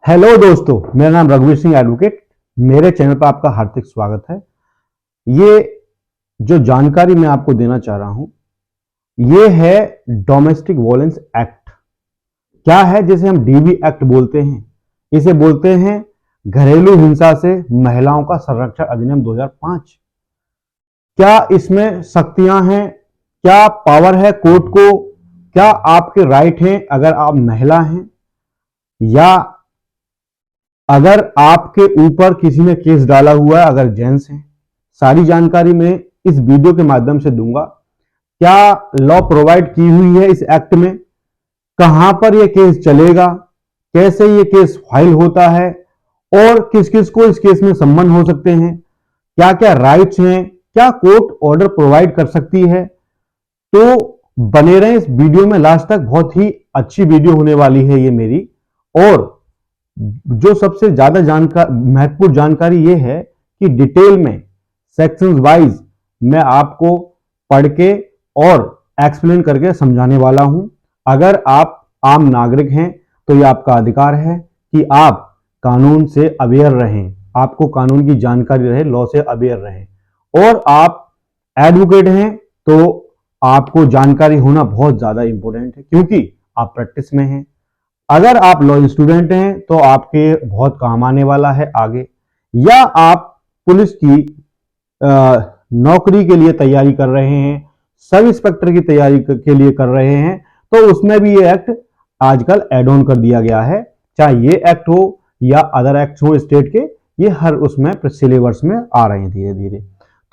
Hello दोस्तों, मेरा नाम रघुवीर सिंह एडवोकेट। मेरे चैनल पर आपका हार्दिक स्वागत है। ये जो जानकारी मैं आपको देना चाह रहा हूं, ये है डोमेस्टिक वायलेंस एक्ट। क्या है जिसे हम डीवी एक्ट बोलते हैं? इसे बोलते हैं घरेलू हिंसा से महिलाओं का संरक्षण अधिनियम 2005। क्या इसमें शक्तियां हैं? क्या पावर है कोर्ट को? क्या आपके राइट हैं अगर आप महिला हैं, या अगर आपके ऊपर किसी ने केस डाला हुआ है अगर जेंट्स हैं? सारी जानकारी मैं इस वीडियो के माध्यम से दूंगा। क्या लॉ प्रोवाइड की हुई है इस एक्ट में? कहां पर यह केस चलेगा? कैसे ये केस फाइल होता है? और किस किस को इस केस में संबंध हो सकते हैं? क्या क्या राइट्स हैं? क्या कोर्ट ऑर्डर प्रोवाइड कर सकती है? तो बने रहें इस वीडियो में लास्ट तक। बहुत ही अच्छी वीडियो होने वाली है ये मेरी। और जो सबसे ज्यादा महत्वपूर्ण जानकारी यह है कि डिटेल में सेक्शंस वाइज मैं आपको पढ़ के और एक्सप्लेन करके समझाने वाला हूं। अगर आप आम नागरिक हैं तो यह आपका अधिकार है कि आप कानून से अवेयर रहें, आपको कानून की जानकारी रहे, लॉ से अवेयर रहें। और आप एडवोकेट हैं तो आपको जानकारी होना बहुत ज्यादा इंपॉर्टेंट है, क्योंकि आप प्रैक्टिस में हैं। अगर आप लॉ स्टूडेंट हैं तो आपके बहुत काम आने वाला है आगे, या आप पुलिस की नौकरी के लिए तैयारी कर रहे हैं, सब इंस्पेक्टर की तैयारी के लिए कर रहे हैं, तो उसमें भी ये एक्ट आजकल एड ऑन कर दिया गया है। चाहे ये एक्ट हो या अदर एक्ट हो स्टेट के, ये हर उसमें सिलेबस में आ रहे हैं धीरे धीरे।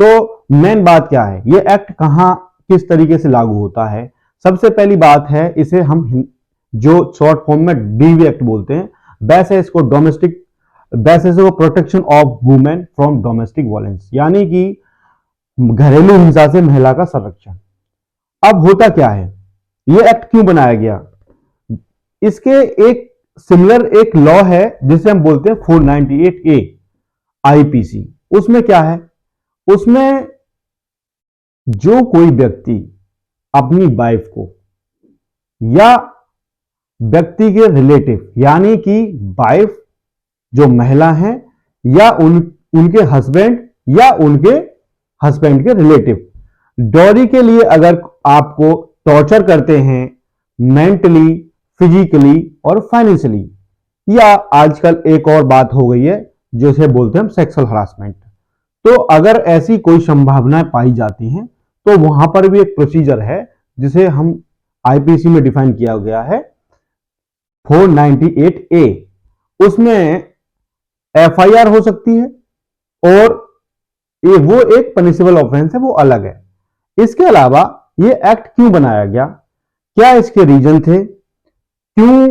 तो मेन बात क्या है, ये एक्ट कहां किस तरीके से लागू होता है? सबसे पहली बात है, इसे हम जो शॉर्ट फॉर्म में डीवी एक्ट बोलते हैं, वैसे इसको protection of women from domestic violence, यानी कि घरेलू हिंसा से महिला का संरक्षण। अब होता क्या है, यह एक्ट क्यों बनाया गया? इसके एक सिमिलर एक लॉ है जिसे हम बोलते हैं 498A आईपीसी। उसमें क्या है, उसमें जो कोई व्यक्ति अपनी वाइफ को या व्यक्ति के रिलेटिव, यानी कि वाइफ जो महिला है, या उनके हस्बैंड या उनके हस्बैंड के रिलेटिव, डॉरी के लिए अगर आपको टॉर्चर करते हैं मेंटली, फिजिकली और फाइनेंशियली, या आजकल एक और बात हो गई है जिसे बोलते हैं हम सेक्सुअल हरासमेंट, तो अगर ऐसी कोई संभावनाएं पाई जाती हैं तो वहां पर भी एक प्रोसीजर है जिसे हम आईपीसी में डिफाइन किया गया है 498A। उसमें एफआईआर हो सकती है, और ये वो एक पनिशेबल ऑफेंस है, वो अलग है। इसके अलावा ये एक्ट क्यों बनाया गया, क्या इसके रीजन थे, क्यों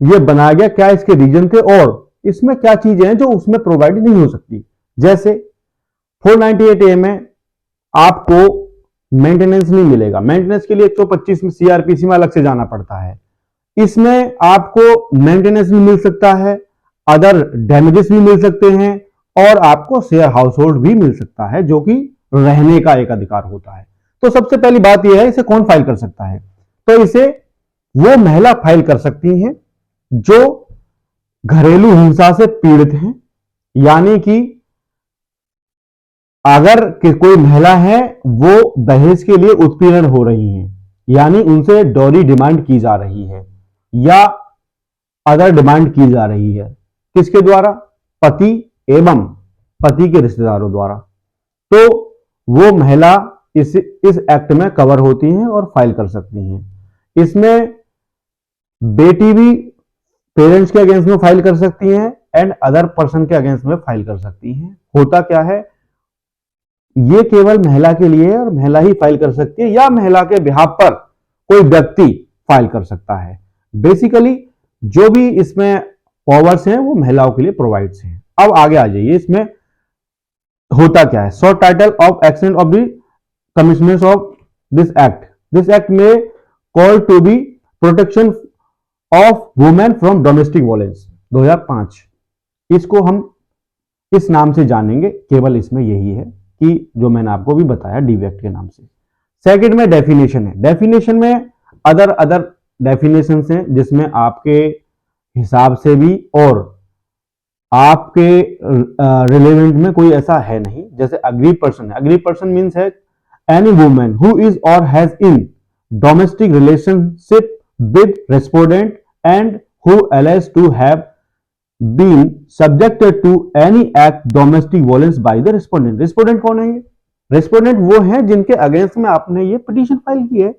ये बनाया गया, क्या इसके रीजन थे, और इसमें क्या चीजें हैं जो उसमें प्रोवाइड नहीं हो सकती? जैसे 498A में आपको मेंटेनेंस नहीं मिलेगा। मेंटेनेंस के लिए 125 में सीआरपीसी में अलग से जाना पड़ता है। इसमें आपको मेंटेनेंस भी मिल सकता है, अदर डैमेजेस भी मिल सकते हैं, और आपको शेयर हाउस होल्ड भी मिल सकता है, जो कि रहने का एक अधिकार होता है। तो सबसे पहली बात यह है, इसे कौन फाइल कर सकता है? तो इसे वो महिला फाइल कर सकती हैं जो घरेलू हिंसा से पीड़ित हैं, यानी कि अगर कोई महिला है वो दहेज के लिए उत्पीड़न हो रही हैं, यानी उनसे डॉरी डिमांड की जा रही है या अदर डिमांड की जा रही है, किसके द्वारा? पति एवं पति के रिश्तेदारों द्वारा, तो वो महिला इस एक्ट में कवर होती हैं और फाइल कर सकती हैं। इसमें बेटी भी पेरेंट्स के अगेंस्ट में फाइल कर सकती हैं एंड अदर पर्सन के अगेंस्ट में फाइल कर सकती हैं। होता क्या है, ये केवल महिला के लिए है और महिला ही फाइल कर सकती है, या महिला के बिहाफ पर कोई व्यक्ति फाइल कर सकता है। बेसिकली जो भी इसमें पावर्स हैं वो महिलाओं के लिए प्रोवाइड्स हैं। अब आगे आ जाइए, इसमें होता क्या है। Short title of action of the commissioners of this act may call to be protection of women from domestic violence 2005। इसको हम इस नाम से जानेंगे, केवल इसमें यही है कि जो मैंने आपको भी बताया डीवी एक्ट के नाम से। सेकंड में डेफिनेशन है। डेफिनेशन में अदर डेफिनेशन हैं जिसमें आपके हिसाब से भी और आपके रिलेवेंट में कोई ऐसा है नहीं। जैसे अग्रीव पर्सन है, अग्रीव पर्सन मीन्स है एनी वुमन हु इज और has in domestic relationship with respondent and who alleged to have been subjected to any act domestic violence by the respondent। respondent कौन है? Respondent वो हैं जिनके against में आपने ये पिटीशन फाइल की है।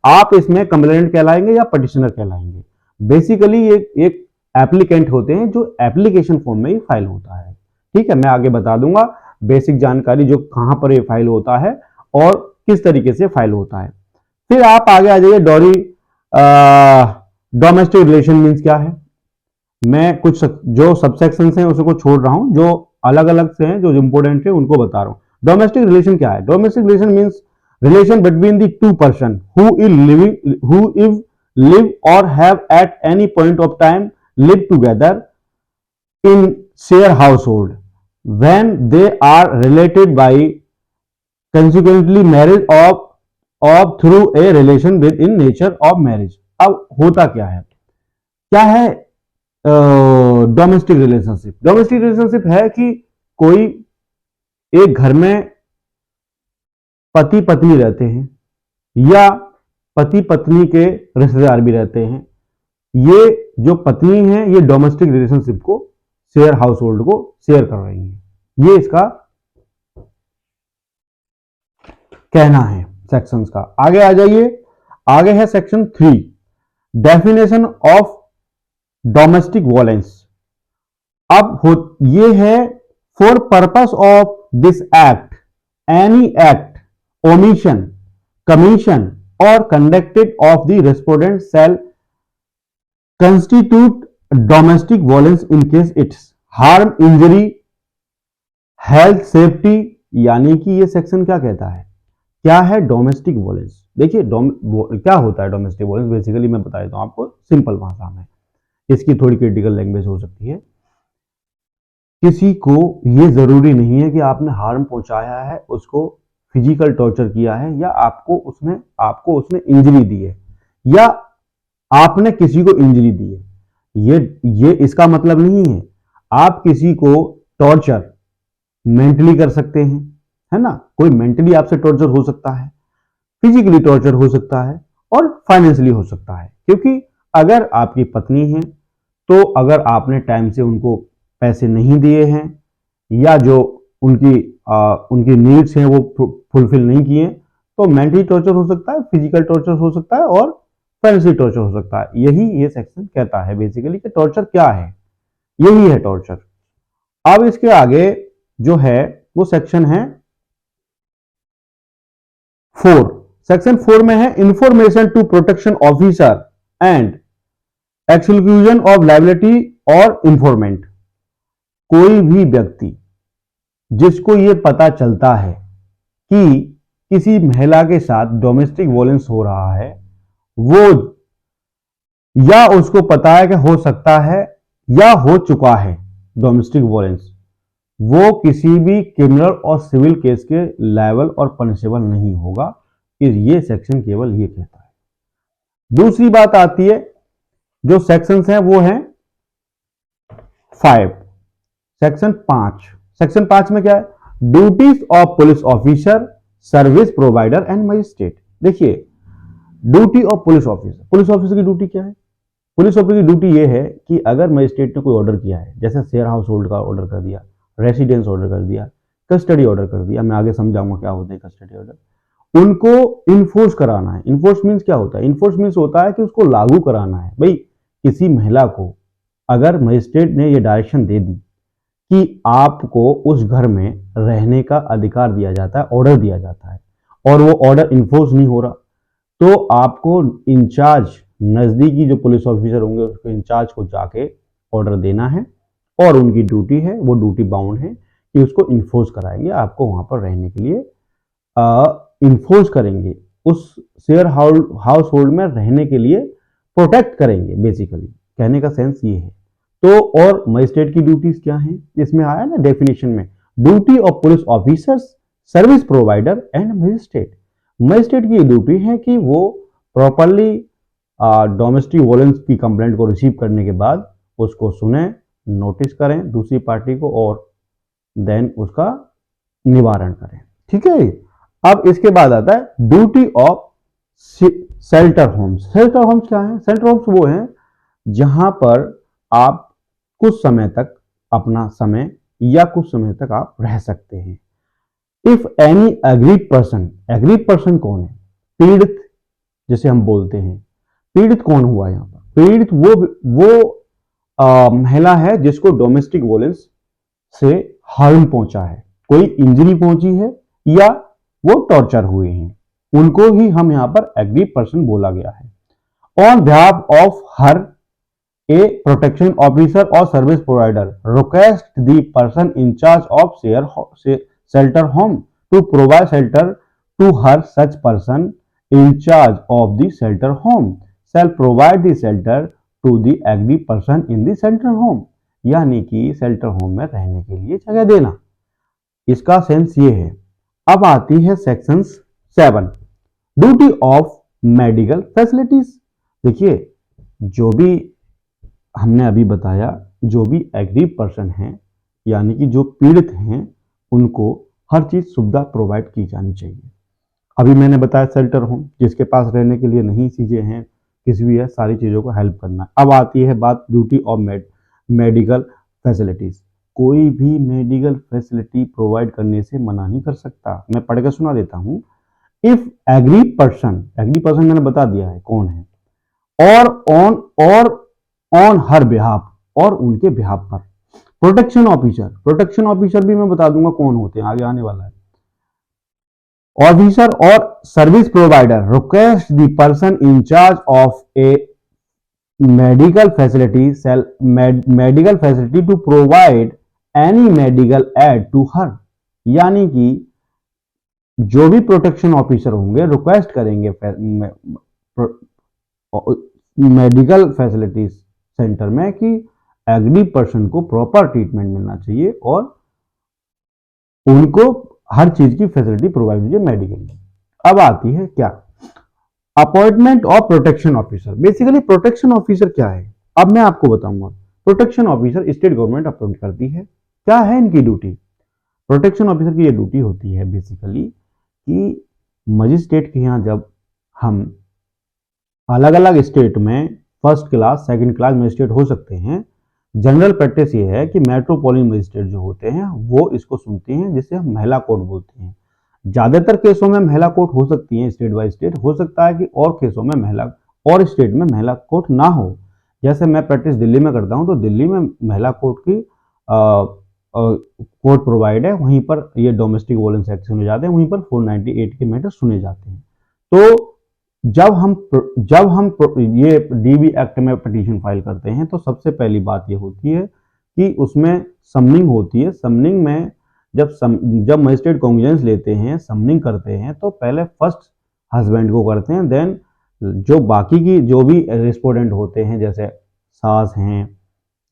आप इसमें कंप्लेनेंट कहलाएंगे या पिटिशनर कहलाएंगे। बेसिकली ये एक एप्लीकेंट होते हैं जो एप्लीकेशन फॉर्म में ही फाइल होता है। ठीक है, मैं आगे बता दूंगा बेसिक जानकारी जो कहां पर ये फाइल होता है और किस तरीके से फाइल होता है। फिर आप आगे आ जाइए, डॉरी डोमेस्टिक रिलेशन मीन्स क्या है। मैं कुछ जो सबसेक्शंस हैं उसको छोड़ रहा हूं, जो अलग अलग से हैं जो इंपोर्टेंट है उनको बता रहा हूं। डोमेस्टिक रिलेशन क्या है? Domestic relation means relation between the two person who if live or have at any point of time live together in share household when they are related by consequently marriage of through a relation with in nature of marriage। अब होता क्या है? क्या है domestic relationship? Domestic relationship है कि कोई एक घर में पति पत्नी रहते हैं या पति पत्नी के रिश्तेदार भी रहते हैं। ये जो पत्नी है ये डोमेस्टिक रिलेशनशिप को शेयर हाउस होल्ड को शेयर कर रही है। ये इसका कहना है सेक्शंस का। आगे आ जाइए, आगे है section 3, definition of domestic violence. अब ये है for purpose of this act any act omission, commission or conducted of the respondent shall constitute domestic violence in case it's harm, injury, health, safety। यानी कि ये सेक्शन क्या कहता है? क्या है डोमेस्टिक वायलेंस? देखिए क्या होता है डोमेस्टिक वायलेंस, बेसिकली मैं बता देता हूं आपको सिंपल भाषा में, इसकी थोड़ी क्रिटिकल लैंग्वेज हो सकती है। किसी को ये जरूरी नहीं है कि आपने हार्म पहुंचाया है, उसको फिजिकल टॉर्चर किया है या आपको उसने इंजरी दी है या आपने किसी को इंजरी दी है। ये इसका मतलब नहीं है। आप किसी को टॉर्चर मेंटली कर सकते हैं, है ना। कोई मेंटली आपसे टॉर्चर हो सकता है, फिजिकली टॉर्चर हो सकता है और फाइनेंशियली हो सकता है। क्योंकि अगर आपकी पत्नी है तो अगर आपने टाइम से उनको पैसे नहीं दिए हैं या जो उनकी नीड्स हैं वो फुलफिल नहीं किए तो मेंटली टॉर्चर हो सकता है, फिजिकल टॉर्चर हो सकता है और फाइनेंशियल टॉर्चर हो सकता है। यही ये सेक्शन कहता है बेसिकली कि टॉर्चर क्या है, यही है टॉर्चर। अब इसके आगे जो है वो सेक्शन है 4। सेक्शन 4 में है information to protection officer and exclusion of liability और इंफॉर्मेंट। कोई भी व्यक्ति जिसको ये पता चलता है कि किसी महिला के साथ डोमेस्टिक वायलेंस हो रहा है, वो या उसको पता है कि हो सकता है या हो चुका है डोमेस्टिक वायलेंस, वो किसी भी क्रिमिनल और सिविल केस के लायबल और पनिशेबल नहीं होगा। ये सेक्शन केवल ये कहता है। दूसरी बात आती है, जो सेक्शंस हैं वो हैं 5। सेक्शन 5, सेक्शन 5 में क्या है? Duties of police officer, service provider and magistrate. देखिए duty of police officer, police officer की ड्यूटी क्या है? पुलिस ऑफिसर की ड्यूटी ये है कि अगर मजिस्ट्रेट ने कोई ऑर्डर किया है, जैसे शेयर हाउस होल्ड का ऑर्डर कर दिया, रेसिडेंस ऑर्डर कर दिया, कस्टडी ऑर्डर कर दिया, मैं आगे समझाऊंगा क्या होते हैं कस्टडी ऑर्डर, उनको इन्फोर्स कराना है। इन्फोर्स मीन्स क्या होता है? इन्फोर्स मीन्स होता है कि उसको लागू कराना है। भाई किसी महिला को अगर मजिस्ट्रेट ने ये डायरेक्शन दे दी कि आपको उस घर में रहने का अधिकार दिया जाता है, ऑर्डर दिया जाता है, और वो ऑर्डर इन्फोर्स नहीं हो रहा, तो आपको इंचार्ज, नजदीकी जो पुलिस ऑफिसर होंगे उसको इंचार्ज को जाके ऑर्डर देना है और उनकी ड्यूटी है, वो ड्यूटी बाउंड है कि उसको इन्फोर्स कराएंगे, आपको वहां पर रहने के लिए इन्फोर्स करेंगे, उस शेयर हाउस होल्ड में रहने के लिए प्रोटेक्ट करेंगे। बेसिकली कहने का सेंस ये है। तो और मजिस्ट्रेट की ड्यूटीज क्या हैं? इसमें आया ना डेफिनेशन में, duty of police officers, service provider and magistrate. Magistrate की ड्यूटी है कि वो प्रॉपरली डोमेस्टिक वायलेंस की कंप्लेंट को रिसीव करने के बाद उसको सुने, नोटिस करें दूसरी पार्टी को और देन उसका निवारण करें। ठीक है। अब इसके बाद आता है duty of shelter homes. Shelter homes क्या है? शेल्टर होम्स वो हैं जहां पर आप कुछ समय तक अपना समय या कुछ समय तक आप रह सकते हैं। इफ एनी एग्रीड पर्सन कौन है? पीड़ित जिसे हम बोलते हैं। पीड़ित कौन हुआ यहां पर? पीड़ित वो महिला है जिसको डोमेस्टिक वोलेंस से हार्म पहुंचा है, कोई इंजरी पहुंची है या वो टॉर्चर हुए हैं, उनको ही हम यहां पर एग्रीड पर्सन बोला गया है। On behalf of her A protection officer or service provider request the person in charge of shelter home to provide shelter to her. Such person in charge of the shelter home shall provide the shelter to the agreed person in the shelter home। यानी कि shelter home में रहने के लिए जगह देना, इसका sense ये है। अब आती है section 7, duty of medical facilities. देखिए, जो भी हमने अभी बताया, जो भी एग्रीड पर्सन हैं यानी कि जो पीड़ित हैं, उनको हर चीज सुविधा प्रोवाइड की जानी चाहिए। अभी मैंने बताया शेल्टर होम, जिसके पास रहने के लिए नहीं चीजें हैं, किसी भी है, सारी चीजों को हेल्प करना। अब आती है बात ड्यूटी ऑफ मेडिकल फैसिलिटीज। कोई भी मेडिकल फैसिलिटी प्रोवाइड करने से मना नहीं कर सकता। मैं पढ़कर सुना देता हूं। इफ एग्रीड पर्सन मैंने बता दिया है कौन है, और ऑन हर बिहाफ, और उनके बिहाफ पर। प्रोटेक्शन ऑफिसर भी मैं बता दूंगा कौन होते हैं, आगे आने वाला है। ऑफिसर और service provider request the person in charge of a medical facility to provide any medical aid to her. यानी कि जो भी प्रोटेक्शन ऑफिसर होंगे रिक्वेस्ट करेंगे मेडिकल फैसिलिटीज सेंटर में कि एग्रीड पर्सन को प्रॉपर ट्रीटमेंट मिलना चाहिए और उनको हर चीज की फैसिलिटी प्रोवाइड कीजिए मेडिकल। अब आती है क्या? Appointment of protection officer. Basically protection officer क्या है, अब मैं आपको बताऊंगा। Protection officer state government appoint करती है। क्या है इनकी ड्यूटी? प्रोटेक्शन ऑफिसर की ये ड्यूटी होती है बेसिकली कि मजिस्ट्रेट के यहाँ जब हम अलग अलग स्टेट में first class second class magistrate हो सकते हैं, जनरल प्रैक्टिस ये है कि मेट्रोपॉलिटन मजिस्ट्रेट जो होते हैं वो इसको सुनते हैं, जिसे हम महिला कोर्ट बोलते हैं। ज्यादातर केसों में महिला कोर्ट हो सकती है, स्टेट बाय स्टेट हो सकता है कि और केसों में महिला और स्टेट में महिला कोर्ट ना हो। जैसे मैं प्रैक्टिस दिल्ली में करता हूं तो दिल्ली में महिला कोर्ट की कोर्ट प्रोवाइड है, वहीं पर ये डोमेस्टिक वोलेंस एक्ट सुने जाते हैं, वहीं पर 498 के मैटर सुने जाते हैं। तो जब हम ये डीबी एक्ट में पिटीशन फाइल करते हैं तो सबसे पहली बात ये होती है कि उसमें समनिंग होती है। समनिंग में जब मजिस्ट्रेट कॉन्ग्रेंस लेते हैं, समनिंग करते हैं, तो पहले फर्स्ट हस्बैंड को करते हैं, देन जो बाकी की जो भी रिस्पोंडेंट होते हैं, जैसे सास हैं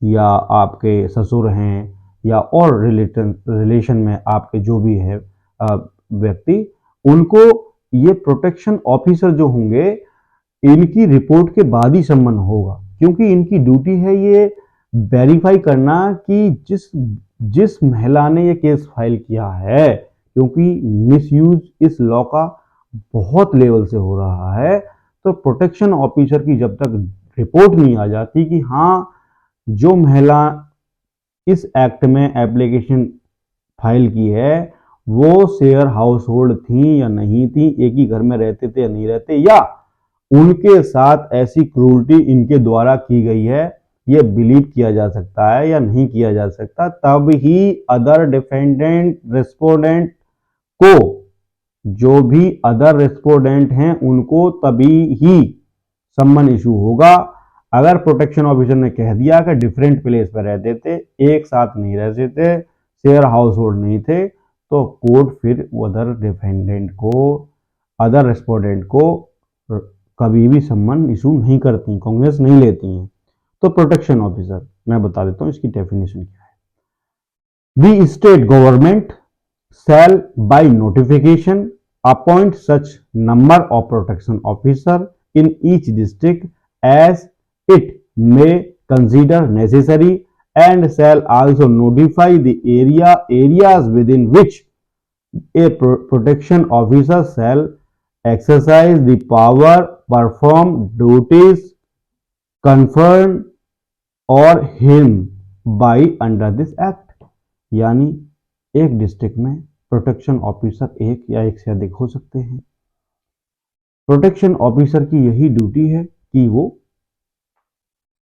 या आपके ससुर हैं या और रिलेशन में आपके जो भी है व्यक्ति, उनको ये प्रोटेक्शन ऑफिसर जो होंगे, इनकी रिपोर्ट के बाद ही सम्मन होगा, क्योंकि इनकी ड्यूटी है ये वेरीफाई करना कि जिस महिला ने ये केस फाइल किया है, क्योंकि मिसयूज इस लॉ का बहुत लेवल से हो रहा है, तो प्रोटेक्शन ऑफिसर की जब तक रिपोर्ट नहीं आ जाती कि हाँ जो महिला इस एक्ट में एप्लीकेशन फाइल की है वो शेयर हाउस होल्ड थी या नहीं थी, एक ही घर में रहते थे या नहीं रहते, या उनके साथ ऐसी क्रूरटी इनके द्वारा की गई है, ये बिलीव किया जा सकता है या नहीं किया जा सकता, तब ही अदर डिफेंडेंट रेस्पोंडेंट को, जो भी अदर रेस्पोंडेंट हैं उनको तभी ही सम्मन इशू होगा। अगर प्रोटेक्शन ऑफिसर ने कह दिया कि डिफरेंट प्लेस पर रहते थे, एक साथ नहीं रहते थे, शेयर हाउस होल्ड नहीं थे, तो कोर्ट फिर अदर डिफेंडेंट को, अदर रेस्पोंडेंट को कभी भी सम्मन इशू नहीं करती, कांग्रेस नहीं लेती हैं। तो प्रोटेक्शन ऑफिसर मैं बता देता हूं इसकी डेफिनेशन क्या है। The state government shall by notification appoint such number of protection officer in each district as it may consider necessary and shall also notify the areas within which a protection officer shall exercise the power, perform duties conferred or him by under this act। यानी एक district में protection officer एक या एक से अधिक हो सकते हैं। प्रोटेक्शन ऑफिसर की यही ड्यूटी है कि वो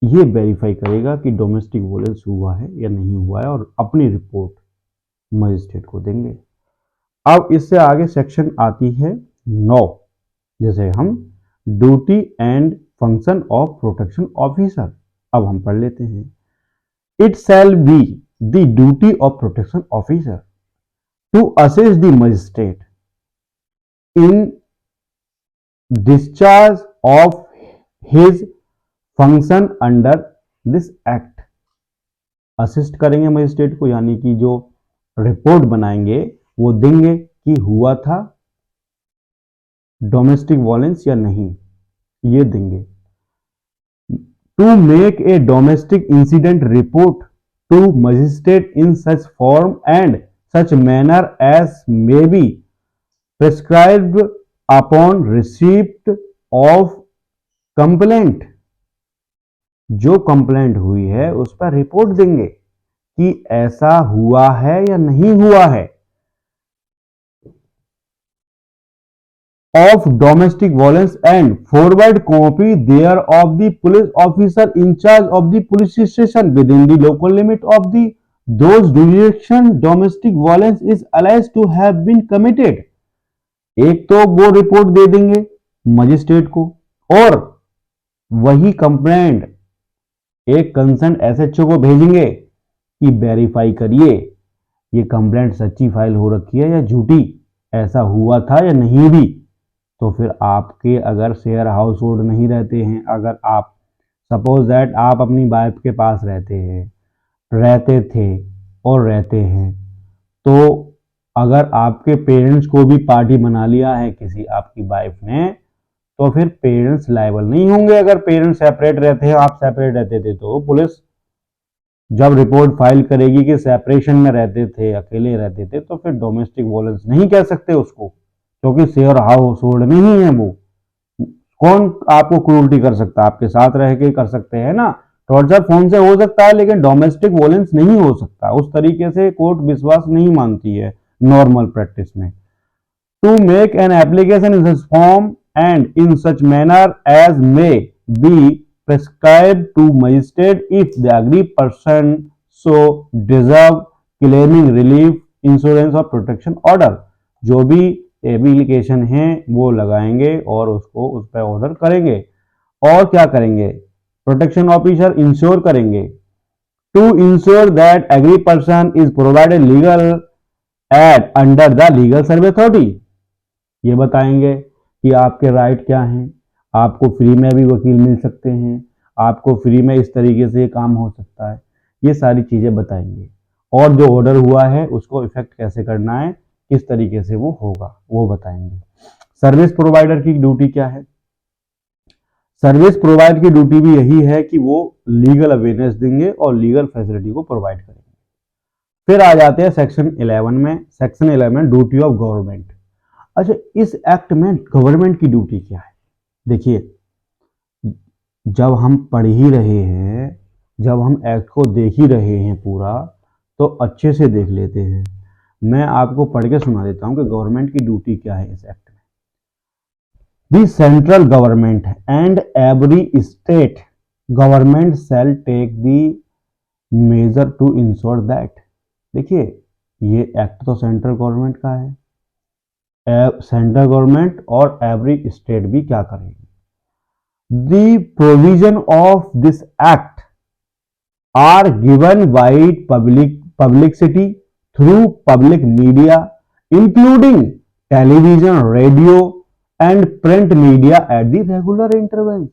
ये वेरीफाई करेगा कि डोमेस्टिक वायलेंस हुआ है या नहीं हुआ है और अपनी रिपोर्ट मजिस्ट्रेट को देंगे। अब इससे आगे सेक्शन आती है 9, जैसे हम duty and function of protection officer. अब हम पढ़ लेते हैं। It shall be the duty of protection officer to assist the magistrate in discharge of his function under this act. Assist करेंगे मजिस्ट्रेट को, यानी कि जो रिपोर्ट बनाएंगे वो देंगे कि हुआ था डोमेस्टिक वायलेंस या नहीं, ये देंगे। To make a domestic incident report to magistrate in such form and such manner as may be prescribed upon receipt of complaint. जो कंप्लेंट हुई है उस पर रिपोर्ट देंगे कि ऐसा हुआ है या नहीं हुआ है। Of domestic violence and forward copy thereof the police officer in charge of the police station within the local limit of the those jurisdiction domestic violence is alleged to have been committed. एक तो वो report दे देंगे magistrate को, और वही complaint एक concern SHO को भेजेंगे कि वेरीफाई करिए ये कंप्लेंट सच्ची फाइल हो रखी है या झूठी, ऐसा हुआ था या नहीं भी। तो फिर आपके अगर शेयर हाउस होल्ड नहीं रहते हैं, अगर आप सपोज दैट आप अपनी वाइफ के पास रहते थे और रहते हैं, तो अगर आपके पेरेंट्स को भी पार्टी बना लिया है किसी आपकी वाइफ ने, तो फिर पेरेंट्स लायबल नहीं होंगे। अगर पेरेंट्स सेपरेट रहते हैं, आप सेपरेट रहते थे, तो पुलिस जब रिपोर्ट फाइल करेगी कि सेपरेशन में रहते थे, अकेले रहते थे, तो फिर डोमेस्टिक वायलेंस नहीं कह सकते उसको, क्योंकि शेयर हाउस होल्ड नहीं है वो। कौन आपको क्रूरटी कर सकता है? आपके साथ रह के कर सकते हैं ना, टॉर्चर फोन से हो सकता है, लेकिन डोमेस्टिक वायलेंस नहीं हो सकता। उस तरीके से कोर्ट विश्वास नहीं मानती है नॉर्मल प्रैक्टिस में। To make an application in such form and in such manner as may be prescribed to magistrate if the aggrieved person so deserve claiming relief insurance or protection order। जो भी application है वो लगाएंगे और उसको उस पर ऑर्डर करेंगे। और क्या करेंगे? प्रोटेक्शन ऑफिसर इंश्योर करेंगे to ensure that aggrieved person is provided legal aid under the legal service authority. ये बताएंगे कि आपके राइट क्या हैं, आपको फ्री में भी वकील मिल सकते हैं, आपको फ्री में इस तरीके से काम हो सकता है, ये सारी चीज़ें बताएंगे। और जो ऑर्डर हुआ है उसको इफेक्ट कैसे करना है, किस तरीके से वो होगा, वो बताएंगे। सर्विस प्रोवाइडर की ड्यूटी क्या है? सर्विस प्रोवाइडर की ड्यूटी भी यही है कि वो लीगल अवेयरनेस देंगे और लीगल फैसिलिटी को प्रोवाइड करेंगे। फिर आ जाते हैं सेक्शन 11 में। Section 11 duty of government. अच्छा, इस एक्ट में गवर्नमेंट की ड्यूटी क्या है? देखिए, जब हम पढ़ ही रहे हैं, जब हम एक्ट को देख ही रहे हैं पूरा, तो अच्छे से देख लेते हैं। मैं आपको पढ़ के सुना देता हूं कि गवर्नमेंट की ड्यूटी क्या है इस एक्ट में। The central government and every state government shall take the measure to ensure that. देखिए, ये एक्ट तो सेंट्रल गवर्नमेंट का है। सेंट्रल गवर्नमेंट और एवरी स्टेट भी क्या करेगी? The provision of this act are given wide publicity through public media including television, radio and print media at the regular interval.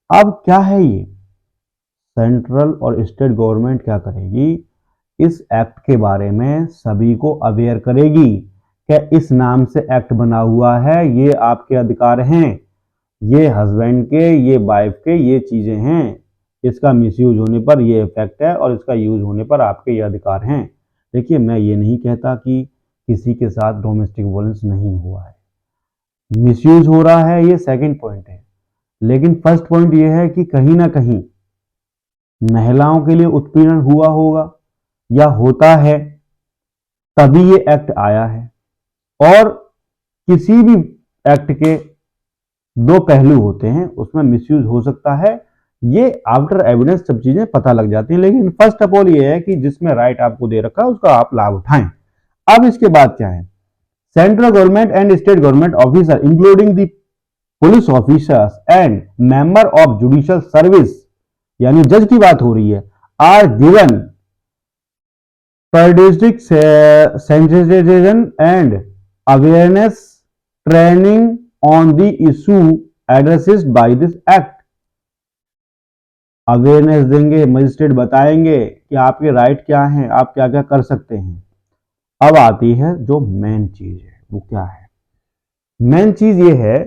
अब क्या है ये? सेंट्रल और स्टेट गवर्नमेंट क्या करेगी? इस एक्ट के बारे में सभी को अवेयर करेगी कि इस नाम से एक्ट बना हुआ है, ये आपके अधिकार हैं, ये हस्बैंड के, ये वाइफ के, ये चीजें हैं, इसका मिसयूज होने पर ये इफेक्ट है और इसका यूज होने पर आपके ये अधिकार हैं। देखिए, मैं ये नहीं कहता कि किसी के साथ डोमेस्टिक वायलेंस नहीं हुआ है, मिसयूज हो रहा है, ये सेकंड पॉइंट है। लेकिन फर्स्ट पॉइंट ये है कि कहीं ना कहीं महिलाओं के लिए उत्पीड़न हुआ होगा या होता है, तभी ये एक्ट आया है। और किसी भी एक्ट के दो पहलू होते हैं, उसमें मिसयूज हो सकता है, ये आफ्टर एविडेंस सब चीजें पता लग जाती हैं। लेकिन फर्स्ट ऑफ ऑल ये है कि जिसमें राइट आपको दे रखा है उसका आप लाभ उठाएं। अब इसके बाद क्या है, central government and state government officer including the police officers and member of judicial service, यानी जज की बात हो रही है, are given periodic sensitization and awareness training on the issue addressed by this act। Awareness देंगे, मजिस्ट्रेट बताएंगे कि आपके राइट क्या हैं, आप क्या क्या कर सकते हैं। अब आती है जो मेन चीज है, वो क्या है? मेन चीज ये है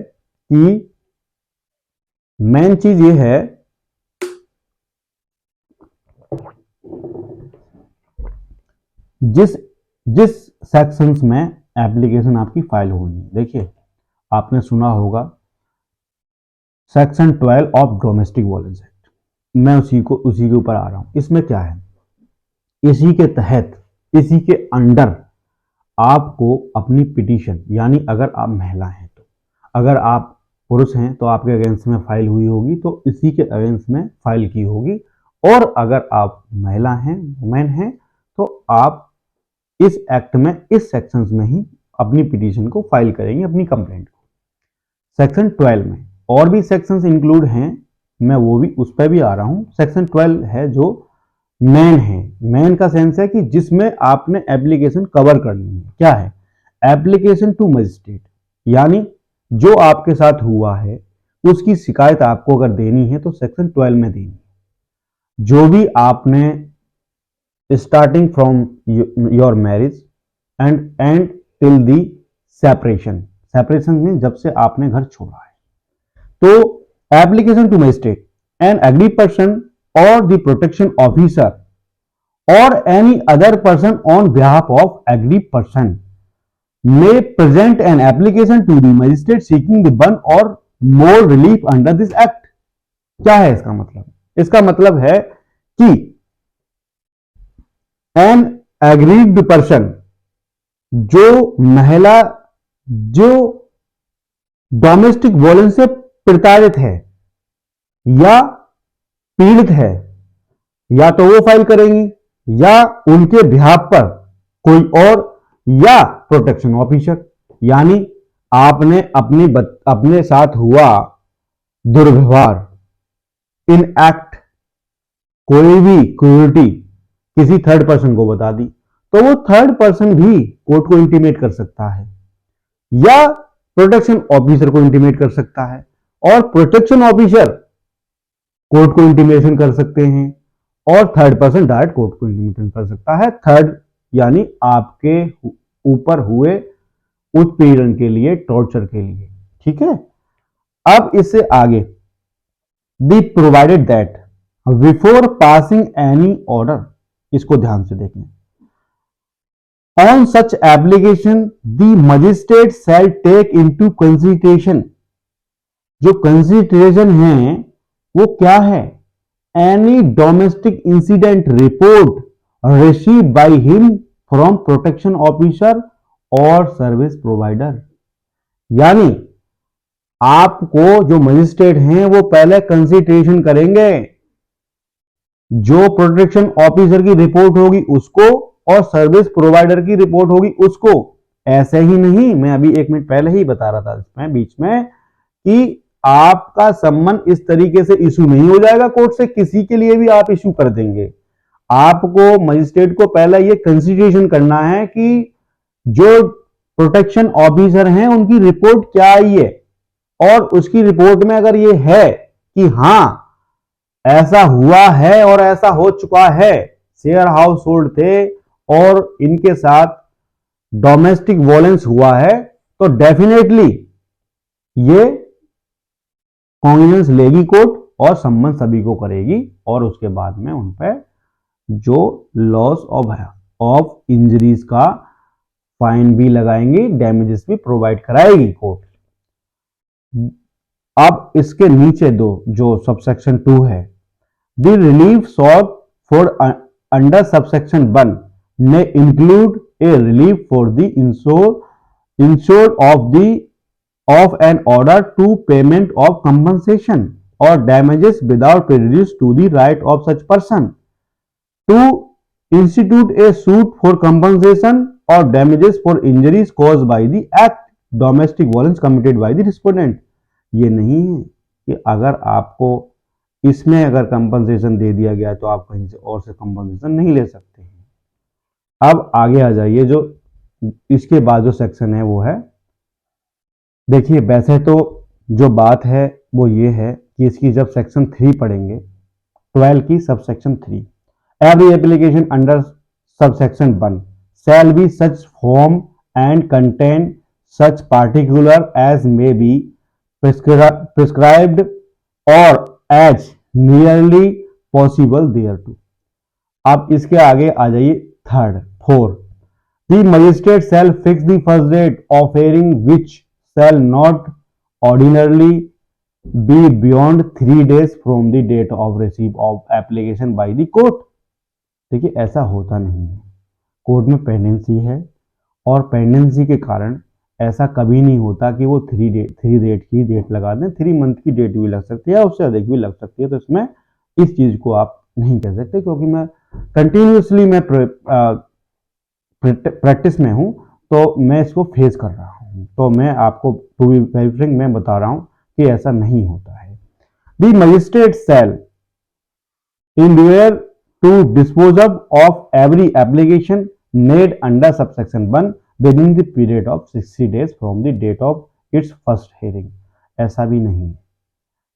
कि जिस जिस सेक्शंस में एप्लीकेशन आपकी फाइल होनी है। देखिए, आपने सुना होगा section 12 of domestic violence act, मैं उसी के ऊपर आ रहा हूं। इसमें क्या है, इसी के तहत, इसी के अंडर आपको अपनी पिटीशन, यानी अगर आप महिला हैं तो, अगर आप पुरुष हैं तो आपके अगेंस्ट में फाइल हुई होगी तो इसी के अगेंस्ट में फाइल की होगी, और अगर आप महिला हैं, वुमेन हैं, तो आप इस एक्ट में, इस सेक्शंस में ही अपनी पिटीशन को फाइल करेंगे, अपनी कंप्लेंट को। सेक्शन 12 में और भी सेक्शंस इंक्लूड हैं, मैं वो भी उस पर भी आ रहा हूं। सेक्शन 12 है जो मेन है, मेन का सेंस है कि जिसमें आपने एप्लीकेशन कवर करनी है। क्या है? एप्लीकेशन टू मजिस्ट्रेट, यानी जो आपके साथ हुआ है उसकी शिकायत आपको अगर देनी है तो सेक्शन 12 में देनी है। जो भी आपने starting from your marriage and till the separation में, जब से आपने घर छोड़ा है, तो application to magistrate and aggrieved person or the protection officer or any other person on behalf of aggrieved person may present an application to the magistrate seeking the one or more relief under this act। क्या है इसका मतलब? इसका मतलब है कि an aggrieved person, जो महिला जो डोमेस्टिक वायलेंस से प्रताड़ित है या पीड़ित है, या तो वो फाइल करेंगी या उनके बिहाफ पर कोई और, या प्रोटेक्शन ऑफिसर, यानी आपने अपने साथ हुआ दुर्व्यवहार, इन एक्ट, कोई भी क्रूरटी किसी थर्ड पर्सन को बता दी, तो वो थर्ड पर्सन भी कोर्ट को इंटीमेट कर सकता है या प्रोटेक्शन ऑफिसर को इंटीमेट कर सकता है, और प्रोटेक्शन ऑफिसर कोर्ट को इंटीमेशन कर सकते हैं, और थर्ड पर्सन डायरेक्ट कोर्ट को इंटीमेशन कर सकता है। थर्ड यानी आपके ऊपर हुए उत्पीड़न के लिए, टॉर्चर के लिए। ठीक है, अब इससे आगे, the provided that before passing any order, इसको ध्यान से देखें, on such application the magistrate shall take into consideration, जो कंसीडरेशन है वो क्या है? Any domestic incident report receive by him from protection officer और सर्विस प्रोवाइडर, यानी आपको जो मजिस्ट्रेट हैं वो पहले कंसीडरेशन करेंगे, जो प्रोटेक्शन ऑफिसर की रिपोर्ट होगी उसको और सर्विस प्रोवाइडर की रिपोर्ट होगी उसको। ऐसे ही नहीं, मैं अभी 1 मिनट पहले ही बता रहा था इसमें बीच में कि आपका सम्मन इस तरीके से इशू नहीं हो जाएगा कोर्ट से, किसी के लिए भी आप इशू कर देंगे। आपको मजिस्ट्रेट को पहले ये कंसीडरेशन करना है कि जो प्रोटेक्शन ऑफिसर हैं उनकी रिपोर्ट क्या आई है, और उसकी रिपोर्ट में अगर ये है कि हां ऐसा हुआ है और ऐसा हो चुका है, शेयर हाउस होल्ड थे और इनके साथ डोमेस्टिक वायलेंस हुआ है, तो डेफिनेटली ये कॉन्ग्निजेंस लेगी कोर्ट और सम्मन सभी को करेगी और उसके बाद में उन पर जो लॉस ऑफ इंजरीज का फाइन भी लगाएंगी, डैमेजेस भी प्रोवाइड कराएगी कोर्ट। अब इसके नीचे दो जो सबसेक्शन 2 है, the relief short for under subsection 1 may include a relief for the insured of an order to payment of compensation or damages without prejudice to the right of such person to institute a suit for compensation or damages for injuries caused by the act domestic violence committed by the respondent। ये नहीं है कि अगर आपको इसमें अगर compensation दे दिया गया तो आप कहीं से और से कंपनसेशन नहीं ले सकते हैं। अब आगे आ जाइए, जो इसके बाद जो सेक्शन है वो है, देखिए वैसे तो जो बात है वो ये है कि इसकी जब सेक्शन 3 पढ़ेंगे 12 की subsection 3, every application under subsection 1 shall be such form and contain such particular as may be prescribed or as nearly possible thereto। अब इसके आगे आ जाइए 4, the magistrate shall fix the first date of hearing which shall not ordinarily be beyond 3 days from the date of receipt of application by the court। देखिए ऐसा होता नहीं है, court में पेंडेंसी है और पेंडेंसी के कारण ऐसा कभी नहीं होता कि वो 3 डेट की डेट लगा दें। 3 मंथ की डेट भी लग सकती है, उससे अधिक भी लग सकती है। तो इसमें इस चीज को आप नहीं कह सकते, क्योंकि मैं कंटिन्यूसली मैं प्रैक्टिस में हूं, तो मैं इसको फेस कर रहा हूं। तो मैं आपको टू बी वेरी फ्रैंक मैं बता रहा हूं कि ऐसा नहीं होता है। The magistrate shall endure to dispose of every application made under subsection 1 within the period of 60 days from the date of its first hearing। ऐसा भी नहीं है,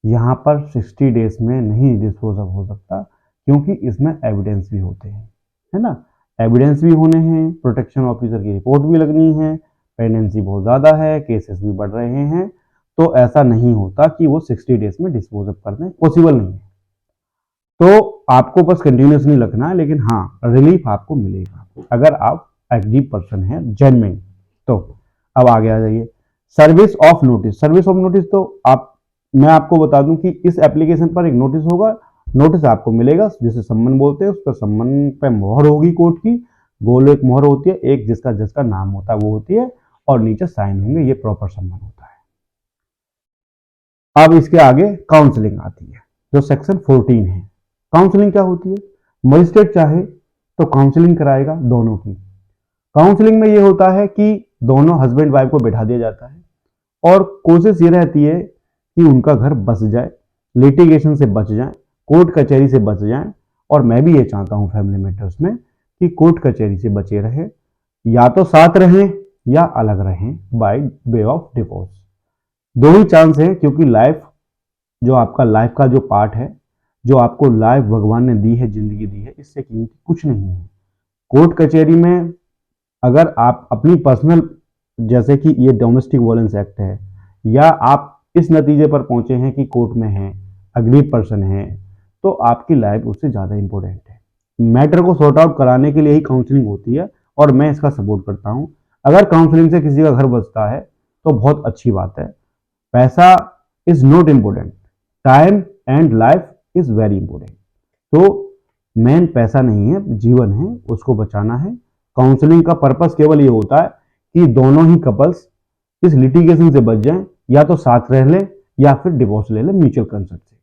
यहाँ पर 60 डेज में नहीं डिस्पोज ऑफ हो सकता, क्योंकि इसमें एविडेंस भी होते हैं, है ना, एविडेंस भी होने हैं, प्रोटेक्शन ऑफिसर की रिपोर्ट भी लगनी है, पेंडेंसी बहुत ज़्यादा है, केसेस भी बढ़ रहे हैं, तो ऐसा नहीं होता कि वो 60 डेज में डिस्पोज ऑफ कर दें, पॉसिबल नहीं है। तो आपको बस कंटिन्यूस नहीं रखना है, लेकिन हाँ रिलीफ आपको मिलेगा अगर आप एग्री पर्सन हैं, जेन्युइन। तो अब आगे आ जाइए, service of notice. Service of notice तो मैं आपको बता दूं कि इस एप्लीकेशन पर एक नोटिस होगा, नोटिस आपको मिलेगा जिसे सम्मन बोलते हैं, उस पर सम्मन पे मोहर होगी कोर्ट की, गोल एक मोहर होती है, एक जिसका नाम होता है वो होती है, और नीचे साइन होंगे, ये प्रॉपर सम्मन होता है। अब इसके आगे काउंसलिंग आती है, जो सेक्शन 14 है। काउंसलिंग क्या होती है? मजिस्ट्रेट चाहे तो काउंसलिंग कराएगा दोनों की। काउंसलिंग में ये होता है कि दोनों हस्बैंड वाइफ को बैठा दिया जाता है और कोशिश ये रहती है कि उनका घर बस जाए, लिटिगेशन से बच जाए, कोर्ट कचहरी से बच जाए। और मैं भी ये चाहता हूँ फैमिली मैटर्स में कि कोर्ट कचहरी से बचे रहें, या तो साथ रहें या अलग रहें बाय वे ऑफ डिवोर्स। दो ही चांस है, क्योंकि लाइफ जो आपका लाइफ का जो पार्ट है, जो आपको लाइफ भगवान ने दी है, जिंदगी दी है, इससे कीमती कुछ नहीं है। कोर्ट कचहरी में अगर आप अपनी पर्सनल, जैसे कि ये डोमेस्टिक वायलेंस एक्ट है, या आप इस नतीजे पर पहुंचे हैं कि कोर्ट में हैं, अग्रीड पर्सन है, तो आपकी लाइफ उससे ज़्यादा इंपॉर्टेंट है। मैटर को सॉर्ट आउट कराने के लिए ही काउंसलिंग होती है, और मैं इसका सपोर्ट करता हूं। अगर काउंसलिंग से किसी का घर बचता है तो बहुत अच्छी बात है। पैसा is not important, time and life is very important. तो मेन पैसा नहीं है, जीवन है, उसको बचाना है। काउंसलिंग का पर्पस केवल ये होता है कि दोनों ही कपल्स इस लिटिगेशन से बच जाएं, या तो साथ रह लें या फिर डिवोर्स ले लें म्यूचुअल कंसेंट से।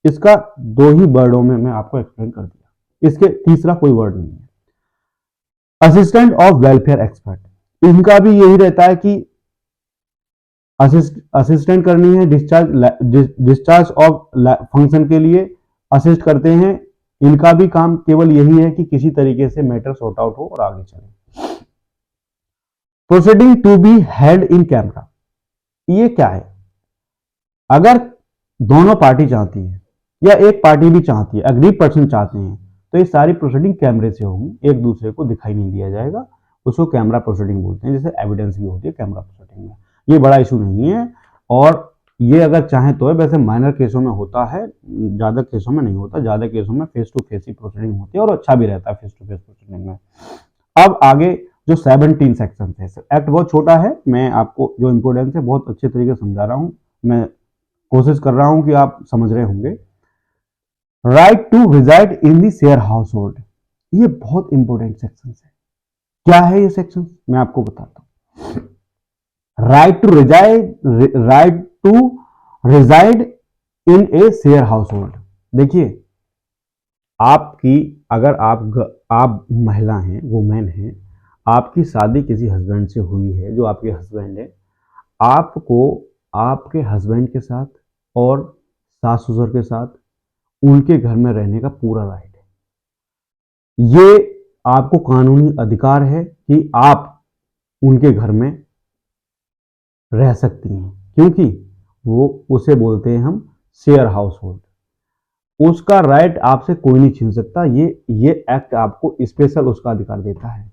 इसका दो ही वर्डों में मैं आपको एक्सप्लेन कर दिया, इसके तीसरा कोई वर्ड नहीं है। असिस्टेंट ऑफ वेलफेयर एक्सपर्ट, इनका भी यही रहता है कि असिस्टेंट करनी है, डिस्चार्ज ऑफ फंक्शन के लिए असिस्ट करते हैं। इनका भी काम केवल यही है कि किसी तरीके से मैटर सॉर्ट आउट हो और आगे चले। Proceeding to be held in camera, ये क्या है? अगर दोनों पार्टी चाहती है या एक पार्टी भी चाहती है, अग्रीड पर्सन चाहते हैं, तो ये सारी प्रोसीडिंग कैमरे से होगी, एक दूसरे को दिखाई नहीं दिया जाएगा। उसको कैमरा प्रोसीडिंग बोलते हैं, जैसे एविडेंस भी होती है कैमरा प्रोसीडिंग में। ये बड़ा इशू नहीं है, और ये अगर चाहे तो है, वैसे माइनर केसों में होता है, ज़्यादा केसों में नहीं होता। ज़्यादा केसों में फेस टू फेस ही प्रोसीडिंग होती है और अच्छा भी रहता है फेस टू फेस प्रोसीडिंग में। अब आगे जो 17 सेक्शन है, एक्ट बहुत छोटा है, मैं आपको जो इंपोर्टेंस है बहुत अच्छे तरीके से समझा रहा हूँ, मैं कोशिश कर रहा हूँ कि आप समझ रहे होंगे। Right to reside in the share household, ये बहुत इंपॉर्टेंट सेक्शन है। क्या है ये सेक्शन, मैं आपको बताता हूं। Right to reside in a share household. देखिए, आपकी अगर आप महिला हैं, वुमेन हैं, आपकी शादी किसी हस्बैंड से हुई है जो आपके हस्बैंड है, आपको आपके हस्बैंड के साथ और सास ससुर के साथ उनके घर में रहने का पूरा राइट है। ये आपको कानूनी अधिकार है कि आप उनके घर में रह सकती हैं, क्योंकि वो उसे बोलते हैं हम शेयर हाउस होल्ड। उसका राइट आपसे कोई नहीं छीन सकता। ये एक्ट आपको स्पेशल उसका अधिकार देता है।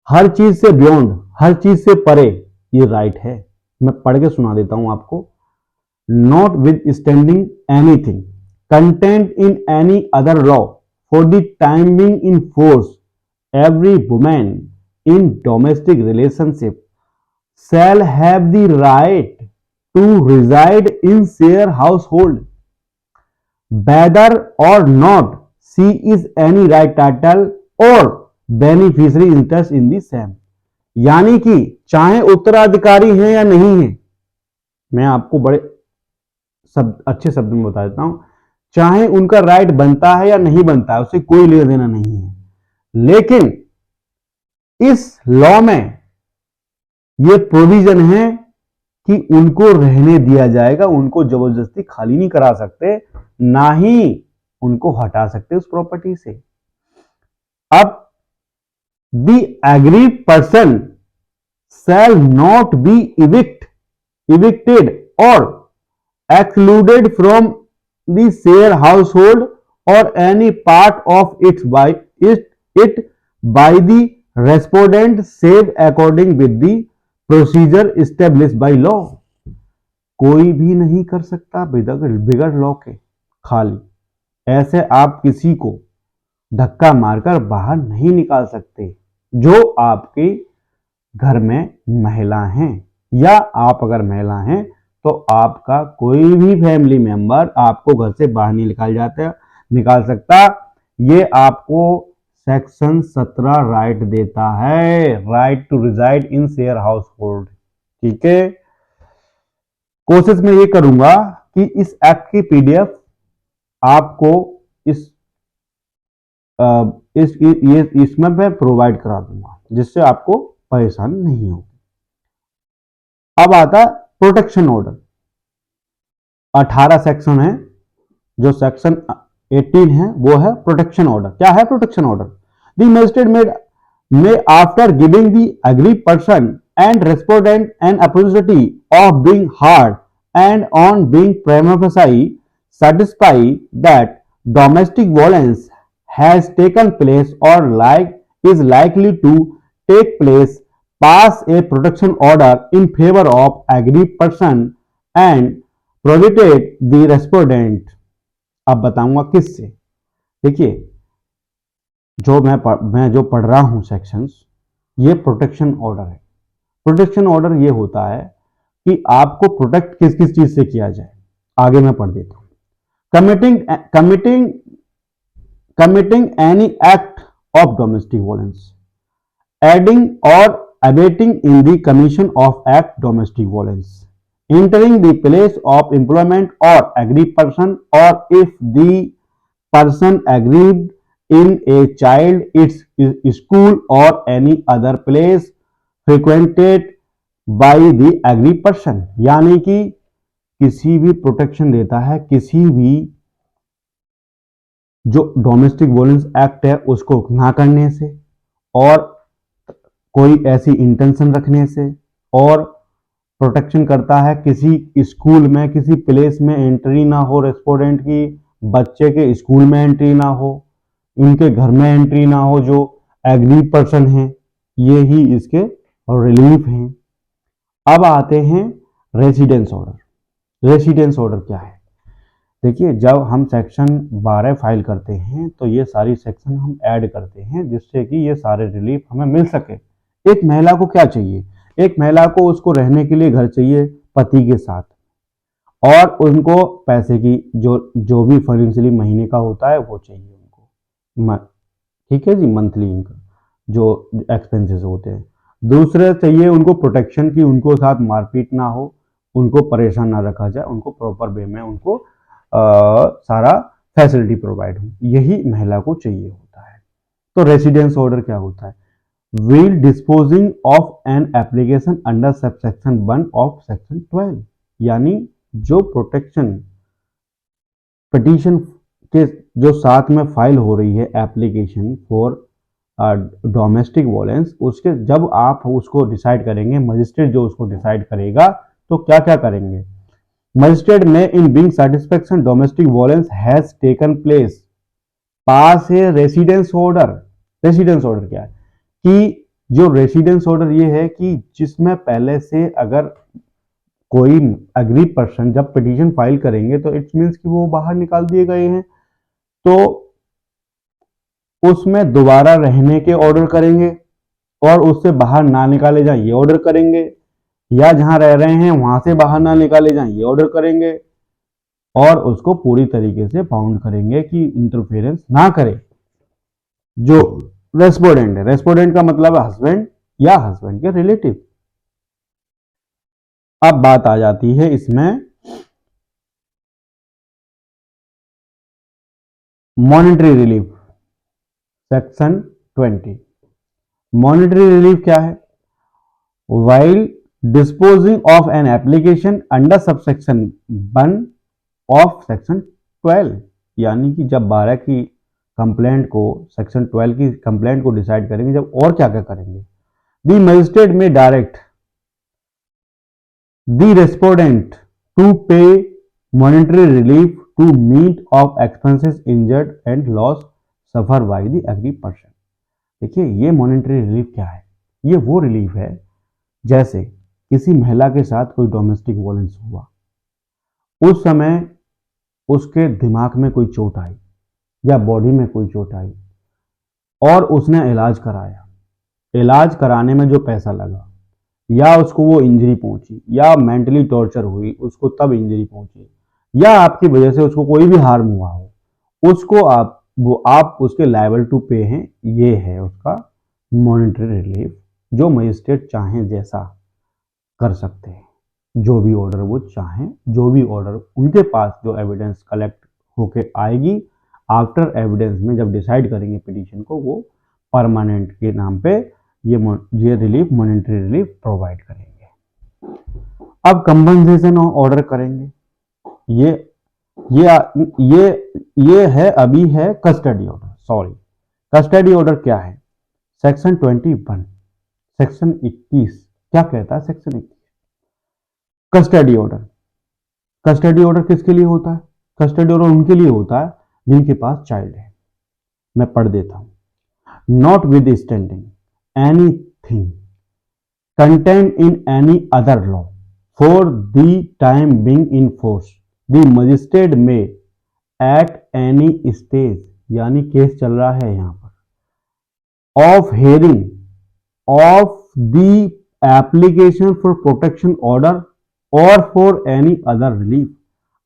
हर चीज से बियॉन्ड, हर चीज से परे ये राइट है। मैं पढ़ के सुना देता हूं आपको। Not with standing anything content in any other law for the time being in force, every woman in domestic relationship shall have the right to reside in share household, whether or not she is any right title or beneficiary interest in the same। यानी कि चाहे उत्तराधिकारी हैं या नहीं है, मैं आपको बड़े अच्छे शब्द में बता देता हूं, चाहे उनका राइट बनता है या नहीं बनता है, उससे कोई लेना देना नहीं है, लेकिन इस लॉ में ये प्रोविजन है कि उनको रहने दिया जाएगा, उनको जबरदस्ती खाली नहीं करा सकते, ना ही उनको हटा सकते उस प्रॉपर्टी से। अब the agreed person shall not be evicted or excluded from the share household or any part of it by the respondent save according with the procedure established by law। कोई भी नहीं कर सकता बिगड़ लॉ के खाली। ऐसे आप किसी को धक्का मारकर बाहर नहीं निकाल सकते जो आपके घर में महिला हैं, या आप अगर महिला हैं तो आपका कोई भी फैमिली मेंबर आपको घर से बाहर नहीं निकाल सकता। ये आपको सेक्शन 17 राइट देता है, right to reside in share household. ठीक है, कोशिश मैं ये करूंगा कि इस एक्ट की पीडीएफ आपको इसमें मैं प्रोवाइड करा दूंगा, जिससे आपको परेशानी नहीं होगी। अब आता प्रोटेक्शन ऑर्डर। 18 सेक्शन है, जो सेक्शन 18 है वो है प्रोटेक्शन ऑर्डर। क्या है protection order? The magistrate may after giving the aggrieved person and respondent an opportunity of being heard and on being prima facie satisfied that domestic violence has taken place or is likely to take place, pass a protection order in favor of aggrieved person and prohibit the respondent। अब बताऊंगा किससे। देखिए, मैं जो पढ़ रहा हूं sections, ये प्रोटेक्शन ऑर्डर है। प्रोटेक्शन ऑर्डर ये होता है कि आपको प्रोटेक्ट किस किस चीज से किया जाए। आगे मैं पढ़ देता हूं। Committing any act of domestic violence, adding और abetting in the commission of act domestic violence, entering the place of employment or aggrieved person, or if the person aggrieved in a child its school or any other place frequented by the aggrieved person। यानी कि किसी भी protection देता है, किसी भी जो domestic violence act है उसको ना करने से, और कोई ऐसी इंटेंशन रखने से, और प्रोटेक्शन करता है किसी स्कूल में, किसी प्लेस में एंट्री ना हो रेस्पोंडेंट की, बच्चे के स्कूल में एंट्री ना हो, उनके घर में एंट्री ना हो जो एग्रीड पर्सन है। ये ही इसके रिलीफ हैं। अब आते हैं रेजिडेंस ऑर्डर। रेसिडेंस ऑर्डर क्या है? देखिए, जब हम सेक्शन 12 फाइल करते हैं तो ये सारी सेक्शन हम ऐड करते हैं जिससे कि ये सारे रिलीफ हमें मिल सके। एक महिला को क्या चाहिए? एक महिला को उसको रहने के लिए घर चाहिए पति के साथ, और उनको पैसे की जो जो भी फाइनेंशियली महीने का होता है वो चाहिए उनको, ठीक है जी, मंथली इनकम जो एक्सपेंसेस होते हैं। दूसरे चाहिए उनको प्रोटेक्शन की, उनको साथ मारपीट ना हो, उनको परेशान ना रखा जाए, उनको प्रॉपर वे में उनको सारा फैसिलिटी प्रोवाइड हो, यही महिला को चाहिए होता है। तो रेसिडेंस ऑर्डर क्या होता है? Wheel disposing of an application under sub section 1 of section 12, यानी जो प्रोटेक्शन पिटीशन के जो साथ में फाइल हो रही है एप्लीकेशन फॉर डोमेस्टिक वायलेंस, उसके जब आप उसको डिसाइड करेंगे, मजिस्ट्रेट जो उसको डिसाइड करेगा, तो क्या क्या करेंगे? मजिस्ट्रेट में in being satisfaction domestic violence has taken place pass A residence order. Residence order क्या है? कि जो रेसिडेंस ऑर्डर ये है कि जिसमें पहले से अगर कोई अग्री पर्सन जब पिटीशन फाइल करेंगे तो इट्स मीन्स कि वो बाहर निकाल दिए गए हैं, तो उसमें दोबारा रहने के ऑर्डर करेंगे और उससे बाहर ना निकाले जाए ये ऑर्डर करेंगे, या जहां रह रहे हैं वहां से बाहर ना निकाले जाए ये ऑर्डर करेंगे, और उसको पूरी तरीके से बाउंड करेंगे कि इंटरफेरेंस ना करे जो रेस्पोडेंट है। रेस्पोडेंट का मतलब है हस्बैंड या हस्बैंड के रिलेटिव। अब बात आ जाती है इसमें monetary relief, section 20। Monetary relief क्या है? While disposing of an application under subsection 1 of section 12, यानी कि जब 12 की कंप्लेंट को, सेक्शन 12 की कंप्लेंट को डिसाइड करेंगे, जब और क्या क्या करेंगे? The magistrate may direct the respondent to pay monetary relief to meet of expenses incurred and loss suffer by the aggrieved person. देखिए, ये मॉनेटरी रिलीफ क्या है? ये वो रिलीफ है जैसे किसी महिला के साथ कोई डोमेस्टिक वायलेंस हुआ, उस समय उसके दिमाग में कोई चोट आई या बॉडी में कोई चोट आई और उसने इलाज कराया, इलाज कराने में जो पैसा लगा, या उसको वो इंजरी पहुंची, या मेंटली टॉर्चर हुई उसको तब इंजरी पहुंची, या आपकी वजह से उसको कोई भी हार्म हुआ हो, उसको आप उसके लायबल टू पे हैं। ये है उसका मॉनेटरी रिलीफ, जो मजिस्ट्रेट चाहें जैसा कर सकते हैं, जो भी ऑर्डर वो चाहें, जो भी ऑर्डर उनके पास जो एविडेंस कलेक्ट होके आएगी आफ्टर एविडेंस में, जब डिसाइड करेंगे पिटीशन को, वो परमानेंट के नाम पे ये रिलीफ, मॉनेटरी रिलीफ प्रोवाइड करेंगे। अब कंपनसेशन ऑर्डर करेंगे। ये ये ये है, अभी है custody order. Sorry, custody order क्या है? सेक्शन 21, सेक्शन 21 क्या कहता है? Section 21 custody order. Custody order किसके लिए होता है? कस्टडी ऑर्डर उनके लिए होता है जिनके पास चाइल्ड है। मैं पढ़ देता हूं। Not with standing anything contained in any other law for the time being in force, the magistrate may at any stage, यानी केस चल रहा है यहाँ पर, of hearing of the application for protection order or for any other relief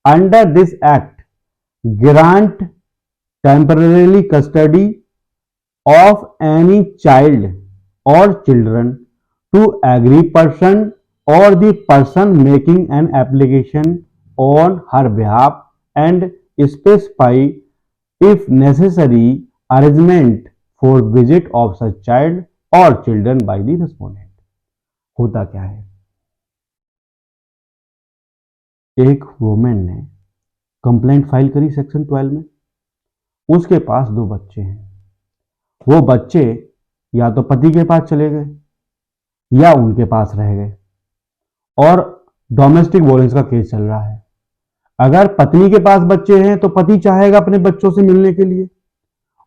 under this act, grant temporarily custody of any child or children to agree person or the person making an application on her behalf and specify if necessary arrangement for visit of such child or children by the respondent। होता क्या है? एक women ने complaint file करी section 12 में, उसके पास 2 बच्चे हैं, वो बच्चे या तो पति के पास चले गए या उनके पास रह गए, और डोमेस्टिक वायलेंस का केस चल रहा है। अगर पत्नी के पास बच्चे हैं तो पति चाहेगा अपने बच्चों से मिलने के लिए,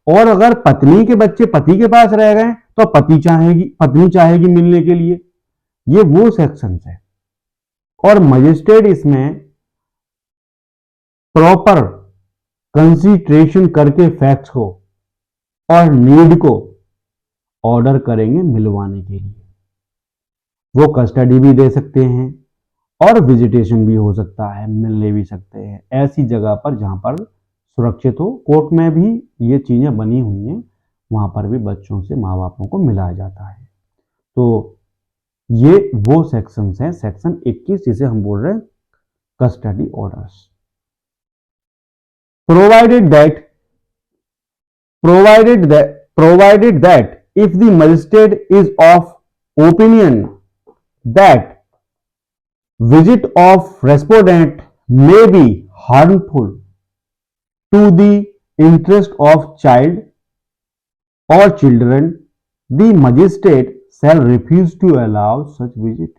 और अगर पत्नी के बच्चे पति के पास रह गए तो पत्नी चाहेगी मिलने के लिए। ये वो सेक्शन है, और मजिस्ट्रेट इसमें प्रॉपर कंसीडरेशन करके फैक्ट्स को और नीड को ऑर्डर करेंगे मिलवाने के लिए। वो कस्टडी भी दे सकते हैं और विजिटेशन भी हो सकता है, मिलने भी सकते हैं ऐसी जगह पर जहां पर सुरक्षित हो। कोर्ट में भी ये चीजें बनी हुई हैं, वहां पर भी बच्चों से माँ बापों को मिलाया जाता है। तो ये वो सेक्शंस हैं, सेक्शन 21 जिसे हम बोल रहे हैं custody orders. Provided that provided that if the magistrate is of opinion that visit of respondent may be harmful to the interest of child or children, the magistrate shall refuse to allow such visit।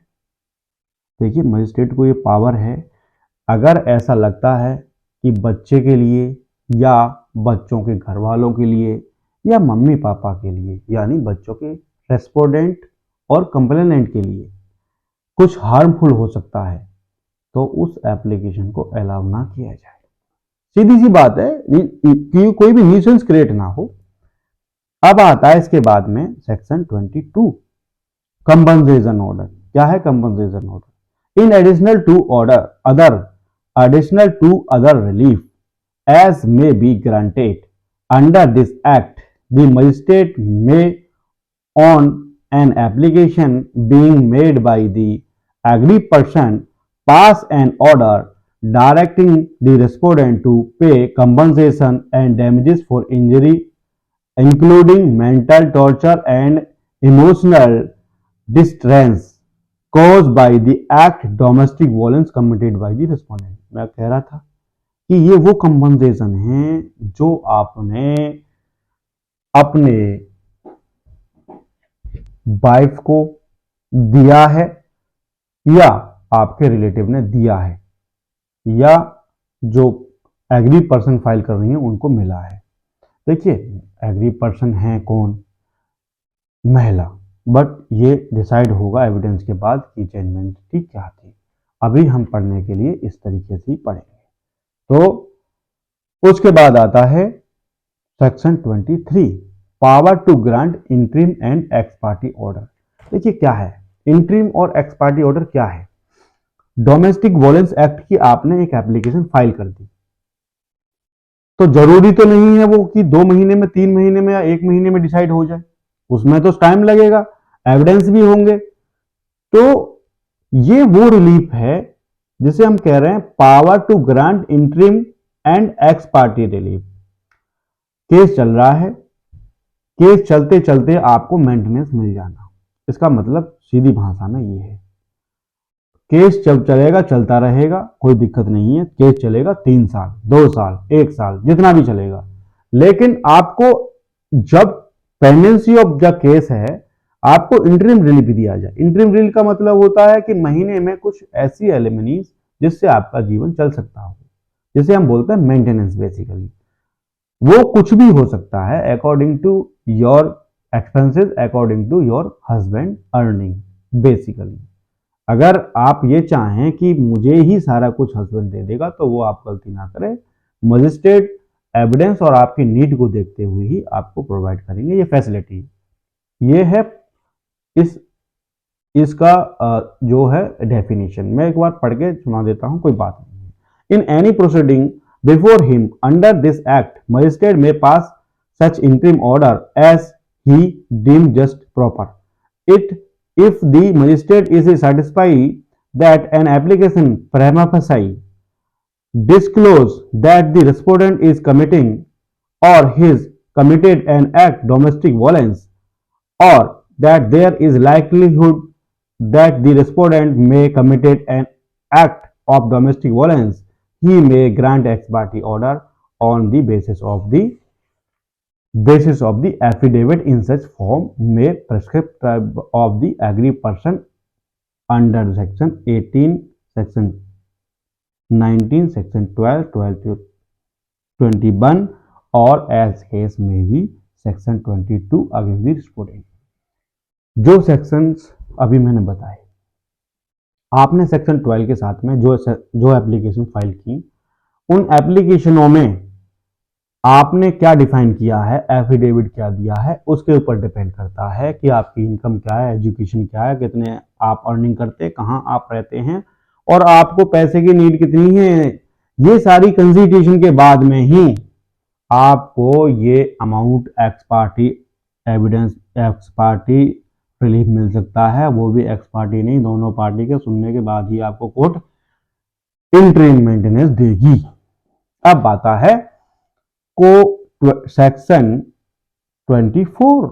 देखिए magistrate को ये power है, अगर ऐसा लगता है कि बच्चे के लिए या बच्चों के घर वालों के लिए या मम्मी पापा के लिए यानी बच्चों के रेस्पोंडेंट और कंप्लेनेंट के लिए कुछ हार्मफुल हो सकता है तो उस एप्लीकेशन को अलाउ ना किया जाए। सीधी सी बात है कि कोई भी न्यूसेंस क्रिएट ना हो। अब आता है इसके बाद में सेक्शन 22 कंपनसेशन ऑर्डर। क्या है compensation order? in additional to other relief as may be granted under this act, the magistrate may on an application being made by the aggrieved person pass an order directing the respondent to pay compensation and damages for injury including mental torture and emotional distress caused by the act domestic violence committed by the respondent। मैं कह रहा था कि ये वो compensation है जो आपने अपने वाइफ को दिया है या आपके रिलेटिव ने दिया है या जो एग्री पर्सन फाइल कर रही है उनको मिला है। देखिए एग्री पर्सन है कौन? महिला। बट ये डिसाइड होगा एविडेंस के बाद कि जेन्युइनिटी क्या थी। अभी हम पढ़ने के लिए इस तरीके से ही पढ़ेंगे। तो उसके बाद आता है section 23 power to grant interim and ex parte order. देखिए क्या है इंटरिम और एक्स पार्टी ऑर्डर क्या है? डोमेस्टिक वायलेंस एक्ट की आपने एक एप्लीकेशन फाइल कर दी तो जरूरी तो नहीं है वो कि 2 महीने में 3 महीने में या 1 महीने में डिसाइड हो जाए, उसमें तो टाइम लगेगा, एविडेंस भी होंगे। तो ये वो रिलीफ है जिसे हम कह रहे हैं power to grant interim and ex parte relief. Case चल रहा है, केस चलते चलते आपको मेंटेनेंस मिल जाना, इसका मतलब सीधी भाषा में ये है केस जब चलेगा चलता रहेगा, कोई दिक्कत नहीं है। केस चलेगा 3 साल 2 साल 1 साल जितना भी चलेगा, लेकिन आपको जब पेंडेंसी ऑफ द केस है आपको इंटरिम रिलीफ दिया जाए। इंटरिम रिलीफ का मतलब होता है कि महीने में कुछ ऐसी एलिमनीज जिससे आपका जीवन चल सकता हो, जिसे हम बोलते हैं मेंटेनेंस। बेसिकली वो कुछ भी हो सकता है according to your expenses, according to your husband earning. Basically अगर आप ये चाहें कि मुझे ही सारा कुछ हस्बैंड दे देगा तो वो आप गलती ना करें। मजिस्ट्रेट एविडेंस और आपकी नीड को देखते हुए ही आपको प्रोवाइड करेंगे ये फैसिलिटी। ये है इसका जो है डेफिनेशन। मैं एक बार पढ़ के सुना देता हूं, कोई बात नहीं है। In any proceeding before him under this act magistrate may pass such interim order as he deem just proper it if the magistrate is satisfied that an application prima facie disclose that the respondent is committing or has committed an act domestic violence or that there is likelihood that the respondent may committed an act of domestic violence, he may grant ex parte order on the basis of the affidavit in such form may prescript of the aggrieved person under section 18, section 19, section 12, 12 to 21 और as case में भी section 22 against the respondent। जो sections अभी मैंने बताए, आपने section 12 के साथ में जो एप्लीकेशन फाइल की उन एप्लीकेशनों में आपने क्या डिफाइन किया है, एफिडेविट क्या दिया है, उसके ऊपर डिपेंड करता है कि आपकी इनकम क्या है, एजुकेशन क्या है, कितने आप अर्निंग करते हैं, कहाँ आप रहते हैं और आपको पैसे की नीड कितनी है। ये सारी कंसिडरेशन के बाद में ही आपको ये amount ex parte evidence, ex parte relief मिल सकता है। वो भी एक्स पार्टी नहीं, दोनों पार्टी के सुनने के बाद ही आपको कोर्ट इंटरिम मेंटेनेंस देगी। अब आता है section 24,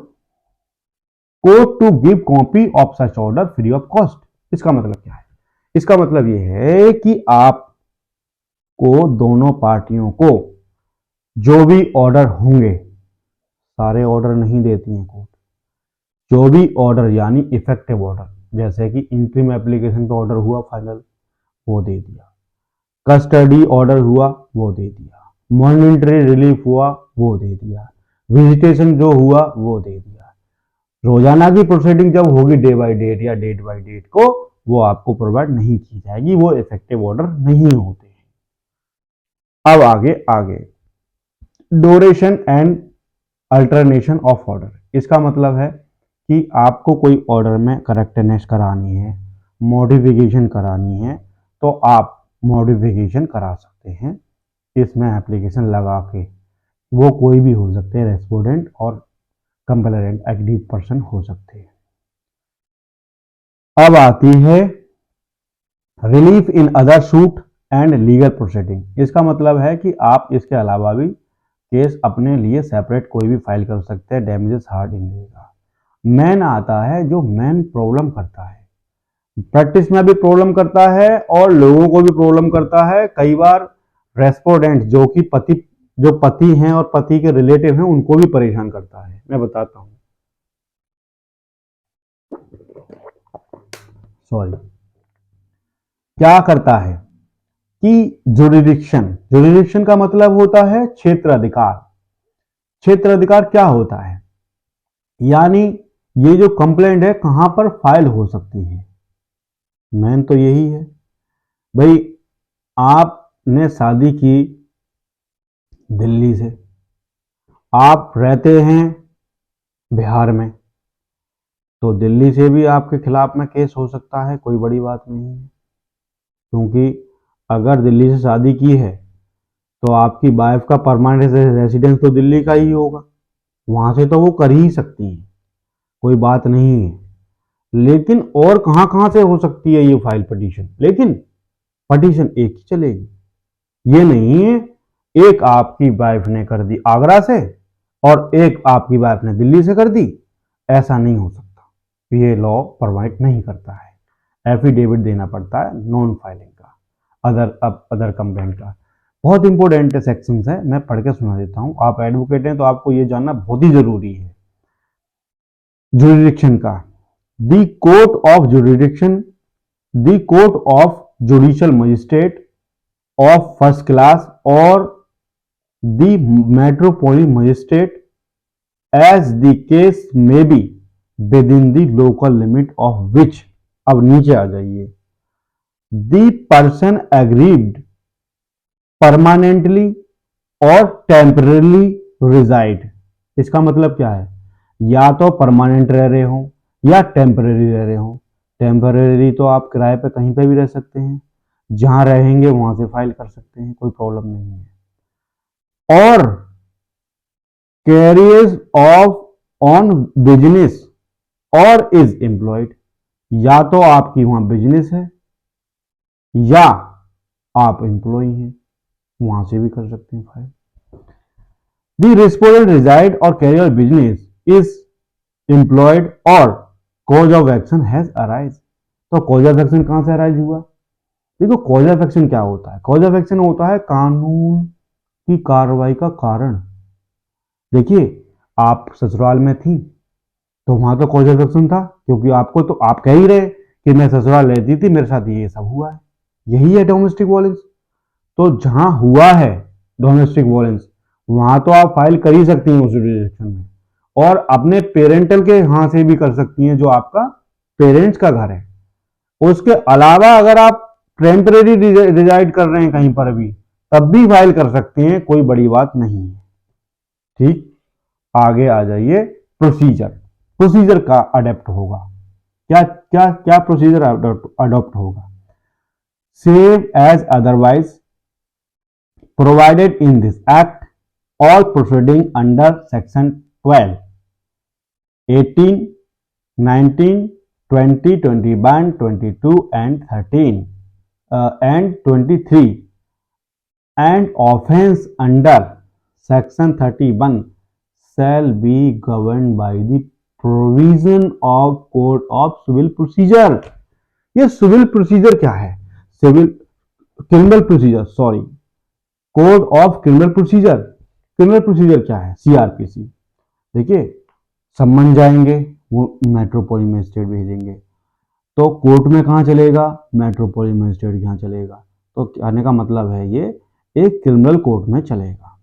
court to give copy of such order free of cost. इसका मतलब क्या है? इसका मतलब यह है कि आपको दोनों पार्टियों को जो भी ऑर्डर होंगे, सारे ऑर्डर नहीं देती है कोर्ट, जो भी ऑर्डर यानी इफेक्टिव ऑर्डर, जैसे कि इंटरिम एप्लीकेशन पे ऑर्डर हुआ फाइनल, वो दे दिया, कस्टडी ऑर्डर हुआ वो दे दिया, मॉनिटरी रिलीफ हुआ वो दे दिया, विजिटेशन जो हुआ वो दे दिया, रोजाना की प्रोसीडिंग जब होगी डे बाय डेट या डेट बाय डेट को, वो आपको प्रोवाइड नहीं की जाएगी, वो इफेक्टिव ऑर्डर नहीं होते हैं। अब आगे duration and alternation of order. इसका मतलब है कि आपको कोई ऑर्डर में करेक्टनेस करानी है, मॉडिफिकेशन करानी है, तो आप मॉडिफिकेशन करा सकते हैं इसमें एप्लीकेशन लगा के। वो कोई भी हो सकते हैं, रेस्पोंडेंट और कंप्लेनेंट एग्रीव पर्सन हो सकते हैं। अब आती है relief in other suit and legal proceeding. इसका मतलब है कि आप इसके अलावा भी केस अपने लिए सेपरेट कोई भी फाइल कर सकते हैं डैमेजेस हार्ड इंजरी का। मैन आता है जो मैन प्रॉब्लम करता है, प्रैक्टिस में भी प्रॉब्लम करता है और लोगों को भी प्रॉब्लम करता है। कई बार रेस्पोंडेंट जो कि पति हैं और पति के रिलेटिव हैं, उनको भी परेशान करता है। मैं बताता हूं, सॉरी, क्या करता है कि जुरिडिक्शन का मतलब होता है क्षेत्र अधिकार। क्षेत्र अधिकार क्या होता है? यानी ये जो कंप्लेंट है कहां पर फाइल हो सकती है। मेन तो यही है भाई, आपने शादी की दिल्ली से, आप रहते हैं बिहार में, तो दिल्ली से भी आपके खिलाफ में केस हो सकता है, कोई बड़ी बात नहीं है। क्योंकि अगर दिल्ली से शादी की है तो आपकी वाइफ का परमानेंट रेसिडेंस तो दिल्ली का ही होगा, वहां से तो वो कर ही सकती है, कोई बात नहीं है। लेकिन और कहां कहां से हो सकती है ये फाइल पिटीशन? लेकिन पिटीशन एक ही चलेगी, ये नहीं है एक आपकी वाइफ ने कर दी आगरा से और एक आपकी वाइफ ने दिल्ली से कर दी, ऐसा नहीं हो सकता। ये लॉ प्रोवाइड नहीं करता है। एफिडेविट देना पड़ता है नॉन फाइलिंग का, अदर कंप्लेंट का। बहुत इंपॉर्टेंट सेक्शंस है, मैं पढ़ के सुना देता हूं। आप एडवोकेट हैं तो आपको ये जानना बहुत ही जरूरी है। जुरिडिक्शन का, the court of jurisdiction, the court of judicial magistrate of first class और the metropolitan magistrate as the case may be within the local limit of which. अब नीचे आ जाइए, द पर्सन एग्रीव्ड परमानेंटली और temporary reside. इसका मतलब क्या है? या तो परमानेंट रह रहे हो या टेम्पररी रह रहे हो। टेम्पररी तो आप किराए पे कहीं पे भी रह सकते हैं, जहां रहेंगे वहां से फाइल कर सकते हैं, कोई प्रॉब्लम नहीं है। और कैरियर्स ऑफ ऑन बिजनेस और इज एम्प्लॉयड, या तो आपकी वहां बिजनेस है या आप एम्प्लॉय हैं, वहां से भी कर सकते हैं फाइल। द रिस्पोंडेंट रिजाइड और कैरियर बिजनेस इज एम्प्लॉयड और cause of action has arise. तो कॉज ऑफ एक्शन कहां से अराइज हुआ? देखो, कॉज ऑफ एक्शन क्या होता है? कॉज ऑफ एक्शन होता है कानून की कार्रवाई का कारण। देखिए, आप ससुराल में थी तो वहां तो कॉज ऑफ एक्शन था, क्योंकि आपको तो आप कह ही रहे कि मैं ससुराल रहती थी, मेरे साथ ये सब हुआ है। यही है डोमेस्टिक वायलेंस। तो जहां हुआ है डोमेस्टिक वायलेंस, वहां तो आप फाइल कर ही सकती हैं उस जुरिडिक्शन में, और अपने पेरेंटल के यहां से भी कर सकती हैं, जो आपका पेरेंट्स का घर है। उसके अलावा अगर आप टेम्परेरी रिजाइड कर रहे हैं कहीं पर भी, तब भी फाइल कर सकते हैं, कोई बड़ी बात नहीं है। ठीक, आगे आ जाइए। प्रोसीजर, प्रोसीजर का अडेप्ट होगा। क्या क्या क्या प्रोसीजर अडॉप्ट होगा? Same as otherwise provided in this act, all proceeding under section 12, 18, 19, 20, 21, 22 and 13 and 23 and offense under section 31 shall be governed by the provision of code of civil procedure। ये civil procedure क्या है? Civil criminal procedure, sorry, code of criminal procedure. Criminal procedure क्या है? CrPC. देखिए, सम्मन जाएंगे, वो metropolitan magistrate भेजेंगे, तो कोर्ट में कहाँ चलेगा? मेट्रोपोलिटन मजिस्ट्रेट के यहाँ चलेगा। तो कहने का मतलब है ये एक क्रिमिनल कोर्ट में चलेगा।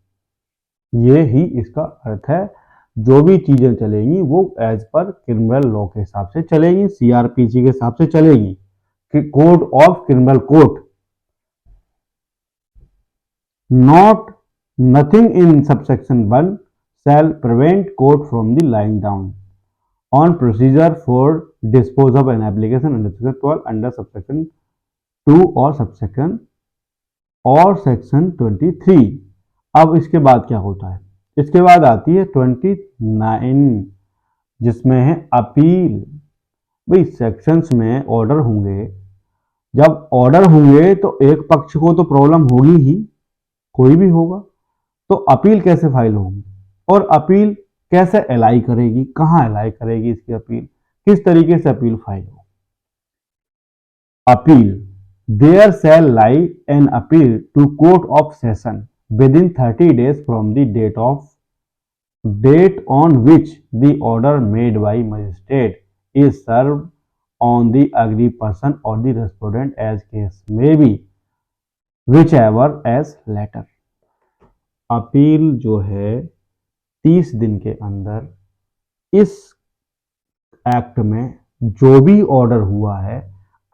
ये ही इसका अर्थ है। जो भी चीजें चलेंगी वो एज पर क्रिमिनल लॉ के हिसाब से चलेंगी, सीआरपीसी के हिसाब से चलेगी। Code of criminal court, not nothing in subsection 1 shall prevent court from the lying down on procedure for dispose of an application under section 12 under subsection 2 or subsection और section 23। अब इसके बाद क्या होता है? इसके बाद आती है 29, जिसमें है अपील। भाई सेक्शंस में ऑर्डर होंगे, जब ऑर्डर होंगे तो एक पक्ष को तो प्रॉब्लम होगी ही, कोई भी होगा, तो अपील कैसे फाइल होगी और अपील कैसे अलाई करेगी, कहां अलाई करेगी इसकी अपील, किस तरीके से अपील फाइल हो? Appeal, there shall lie an appeal to court of session within 30 days from the date on which the order made by magistrate is served on the aggrieved person or the respondent as case may be, whichever as later। Appeal जो है 30 दिन के अंदर इस act में जो भी order हुआ है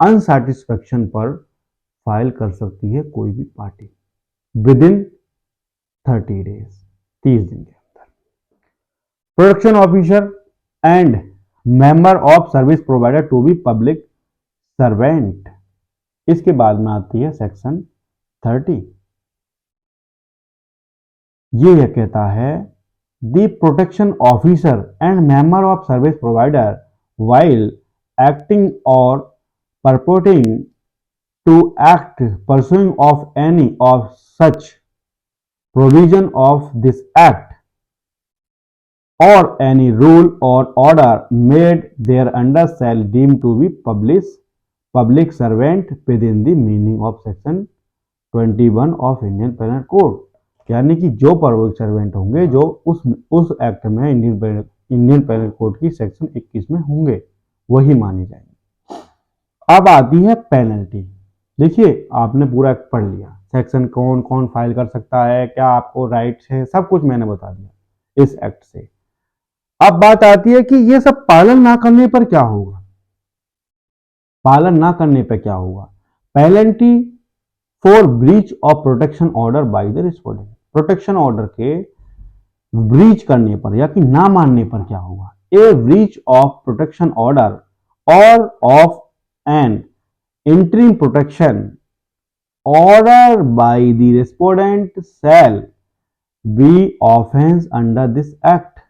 अनसैटिस्फैक्शन पर फाइल कर सकती है कोई भी पार्टी विद इन 30 डेज, 30 दिन के अंदर। Protection officer and member of service provider to be public servant. इसके बाद में आती है सेक्शन 30। ये कहता है the protection officer and member of service provider while acting or purporting to act pursuing of any of such provision of this act or any rule or order made thereunder shall deem to be public servant within the meaning of section 21 of Indian Penal Code। यानी कि जो public servant होंगे जो उस act में Indian panel code की section 21 में होंगे वही माने जाएंगे। अब आती है पेनल्टी। देखिए, आपने पूरा एक्ट पढ़ लिया, सेक्शन कौन कौन फाइल कर सकता है, क्या आपको राइट्स है, सब कुछ मैंने बता दिया इस एक्ट से। अब बात आती है कि ये सब पालन ना करने पर क्या होगा। पालन ना करने पर क्या होगा? Penalty for breach of protection order by the respondent. Protection order के ब्रीच करने पर या कि ना मानने पर क्या होगा? ए ब्रीच ऑफ प्रोटेक्शन ऑर्डर और of N interim protection order by the respondent shall be offence under this act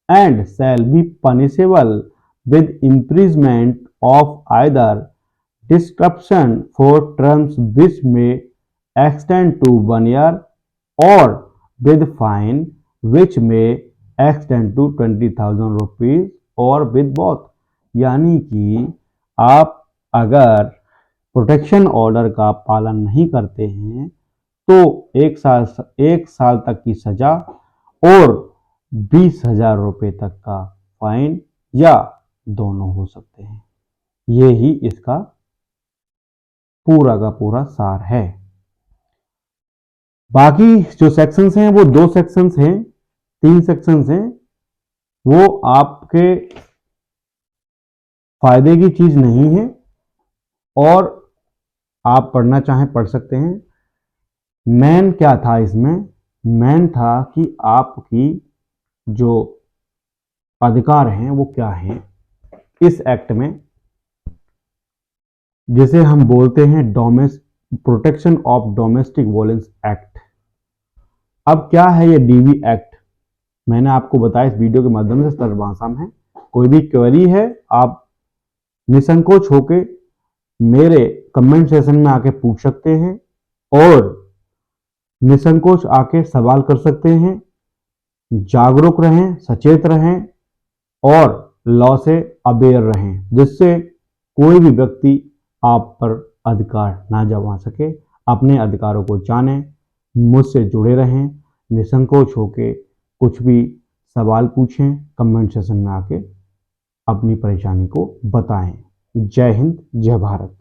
and shall be punishable with imprisonment of either description for terms which में extend to 1 year or with fine which may extend to 20,000 rupees or with both। यानी कि आप अगर protection order का पालन नहीं करते हैं तो 1 साल तक की सजा और 20,000 रुपये तक का फाइन या दोनों हो सकते हैं। ये ही इसका पूरा का पूरा सार है। बाकी जो सेक्शंस हैं वो 2 सेक्शंस हैं, 3 सेक्शंस हैं, वो आपके फायदे की चीज नहीं है और आप पढ़ना चाहें पढ़ सकते हैं। मेन क्या था इसमें? मेन था कि आपकी जो अधिकार हैं वो क्या हैं इस एक्ट में, जिसे हम बोलते हैं protection of domestic violence act. अब क्या है ये डीवी एक्ट? मैंने आपको बताया इस वीडियो के माध्यम से सरल भाषा में। कोई भी क्वेरी है आप निसंकोच होके मेरे कमेंट सेशन में आके पूछ सकते हैं और निसंकोच आके सवाल कर सकते हैं। जागरूक रहें, सचेत रहें और लॉ से अवेयर रहें, जिससे कोई भी व्यक्ति आप पर अधिकार ना जमा सके। अपने अधिकारों को जानें, मुझसे जुड़े रहें, निसंकोच होके कुछ भी सवाल पूछें, कमेंट सेशन में आके अपनी परेशानी को बताएं। जय हिंद, जय भारत।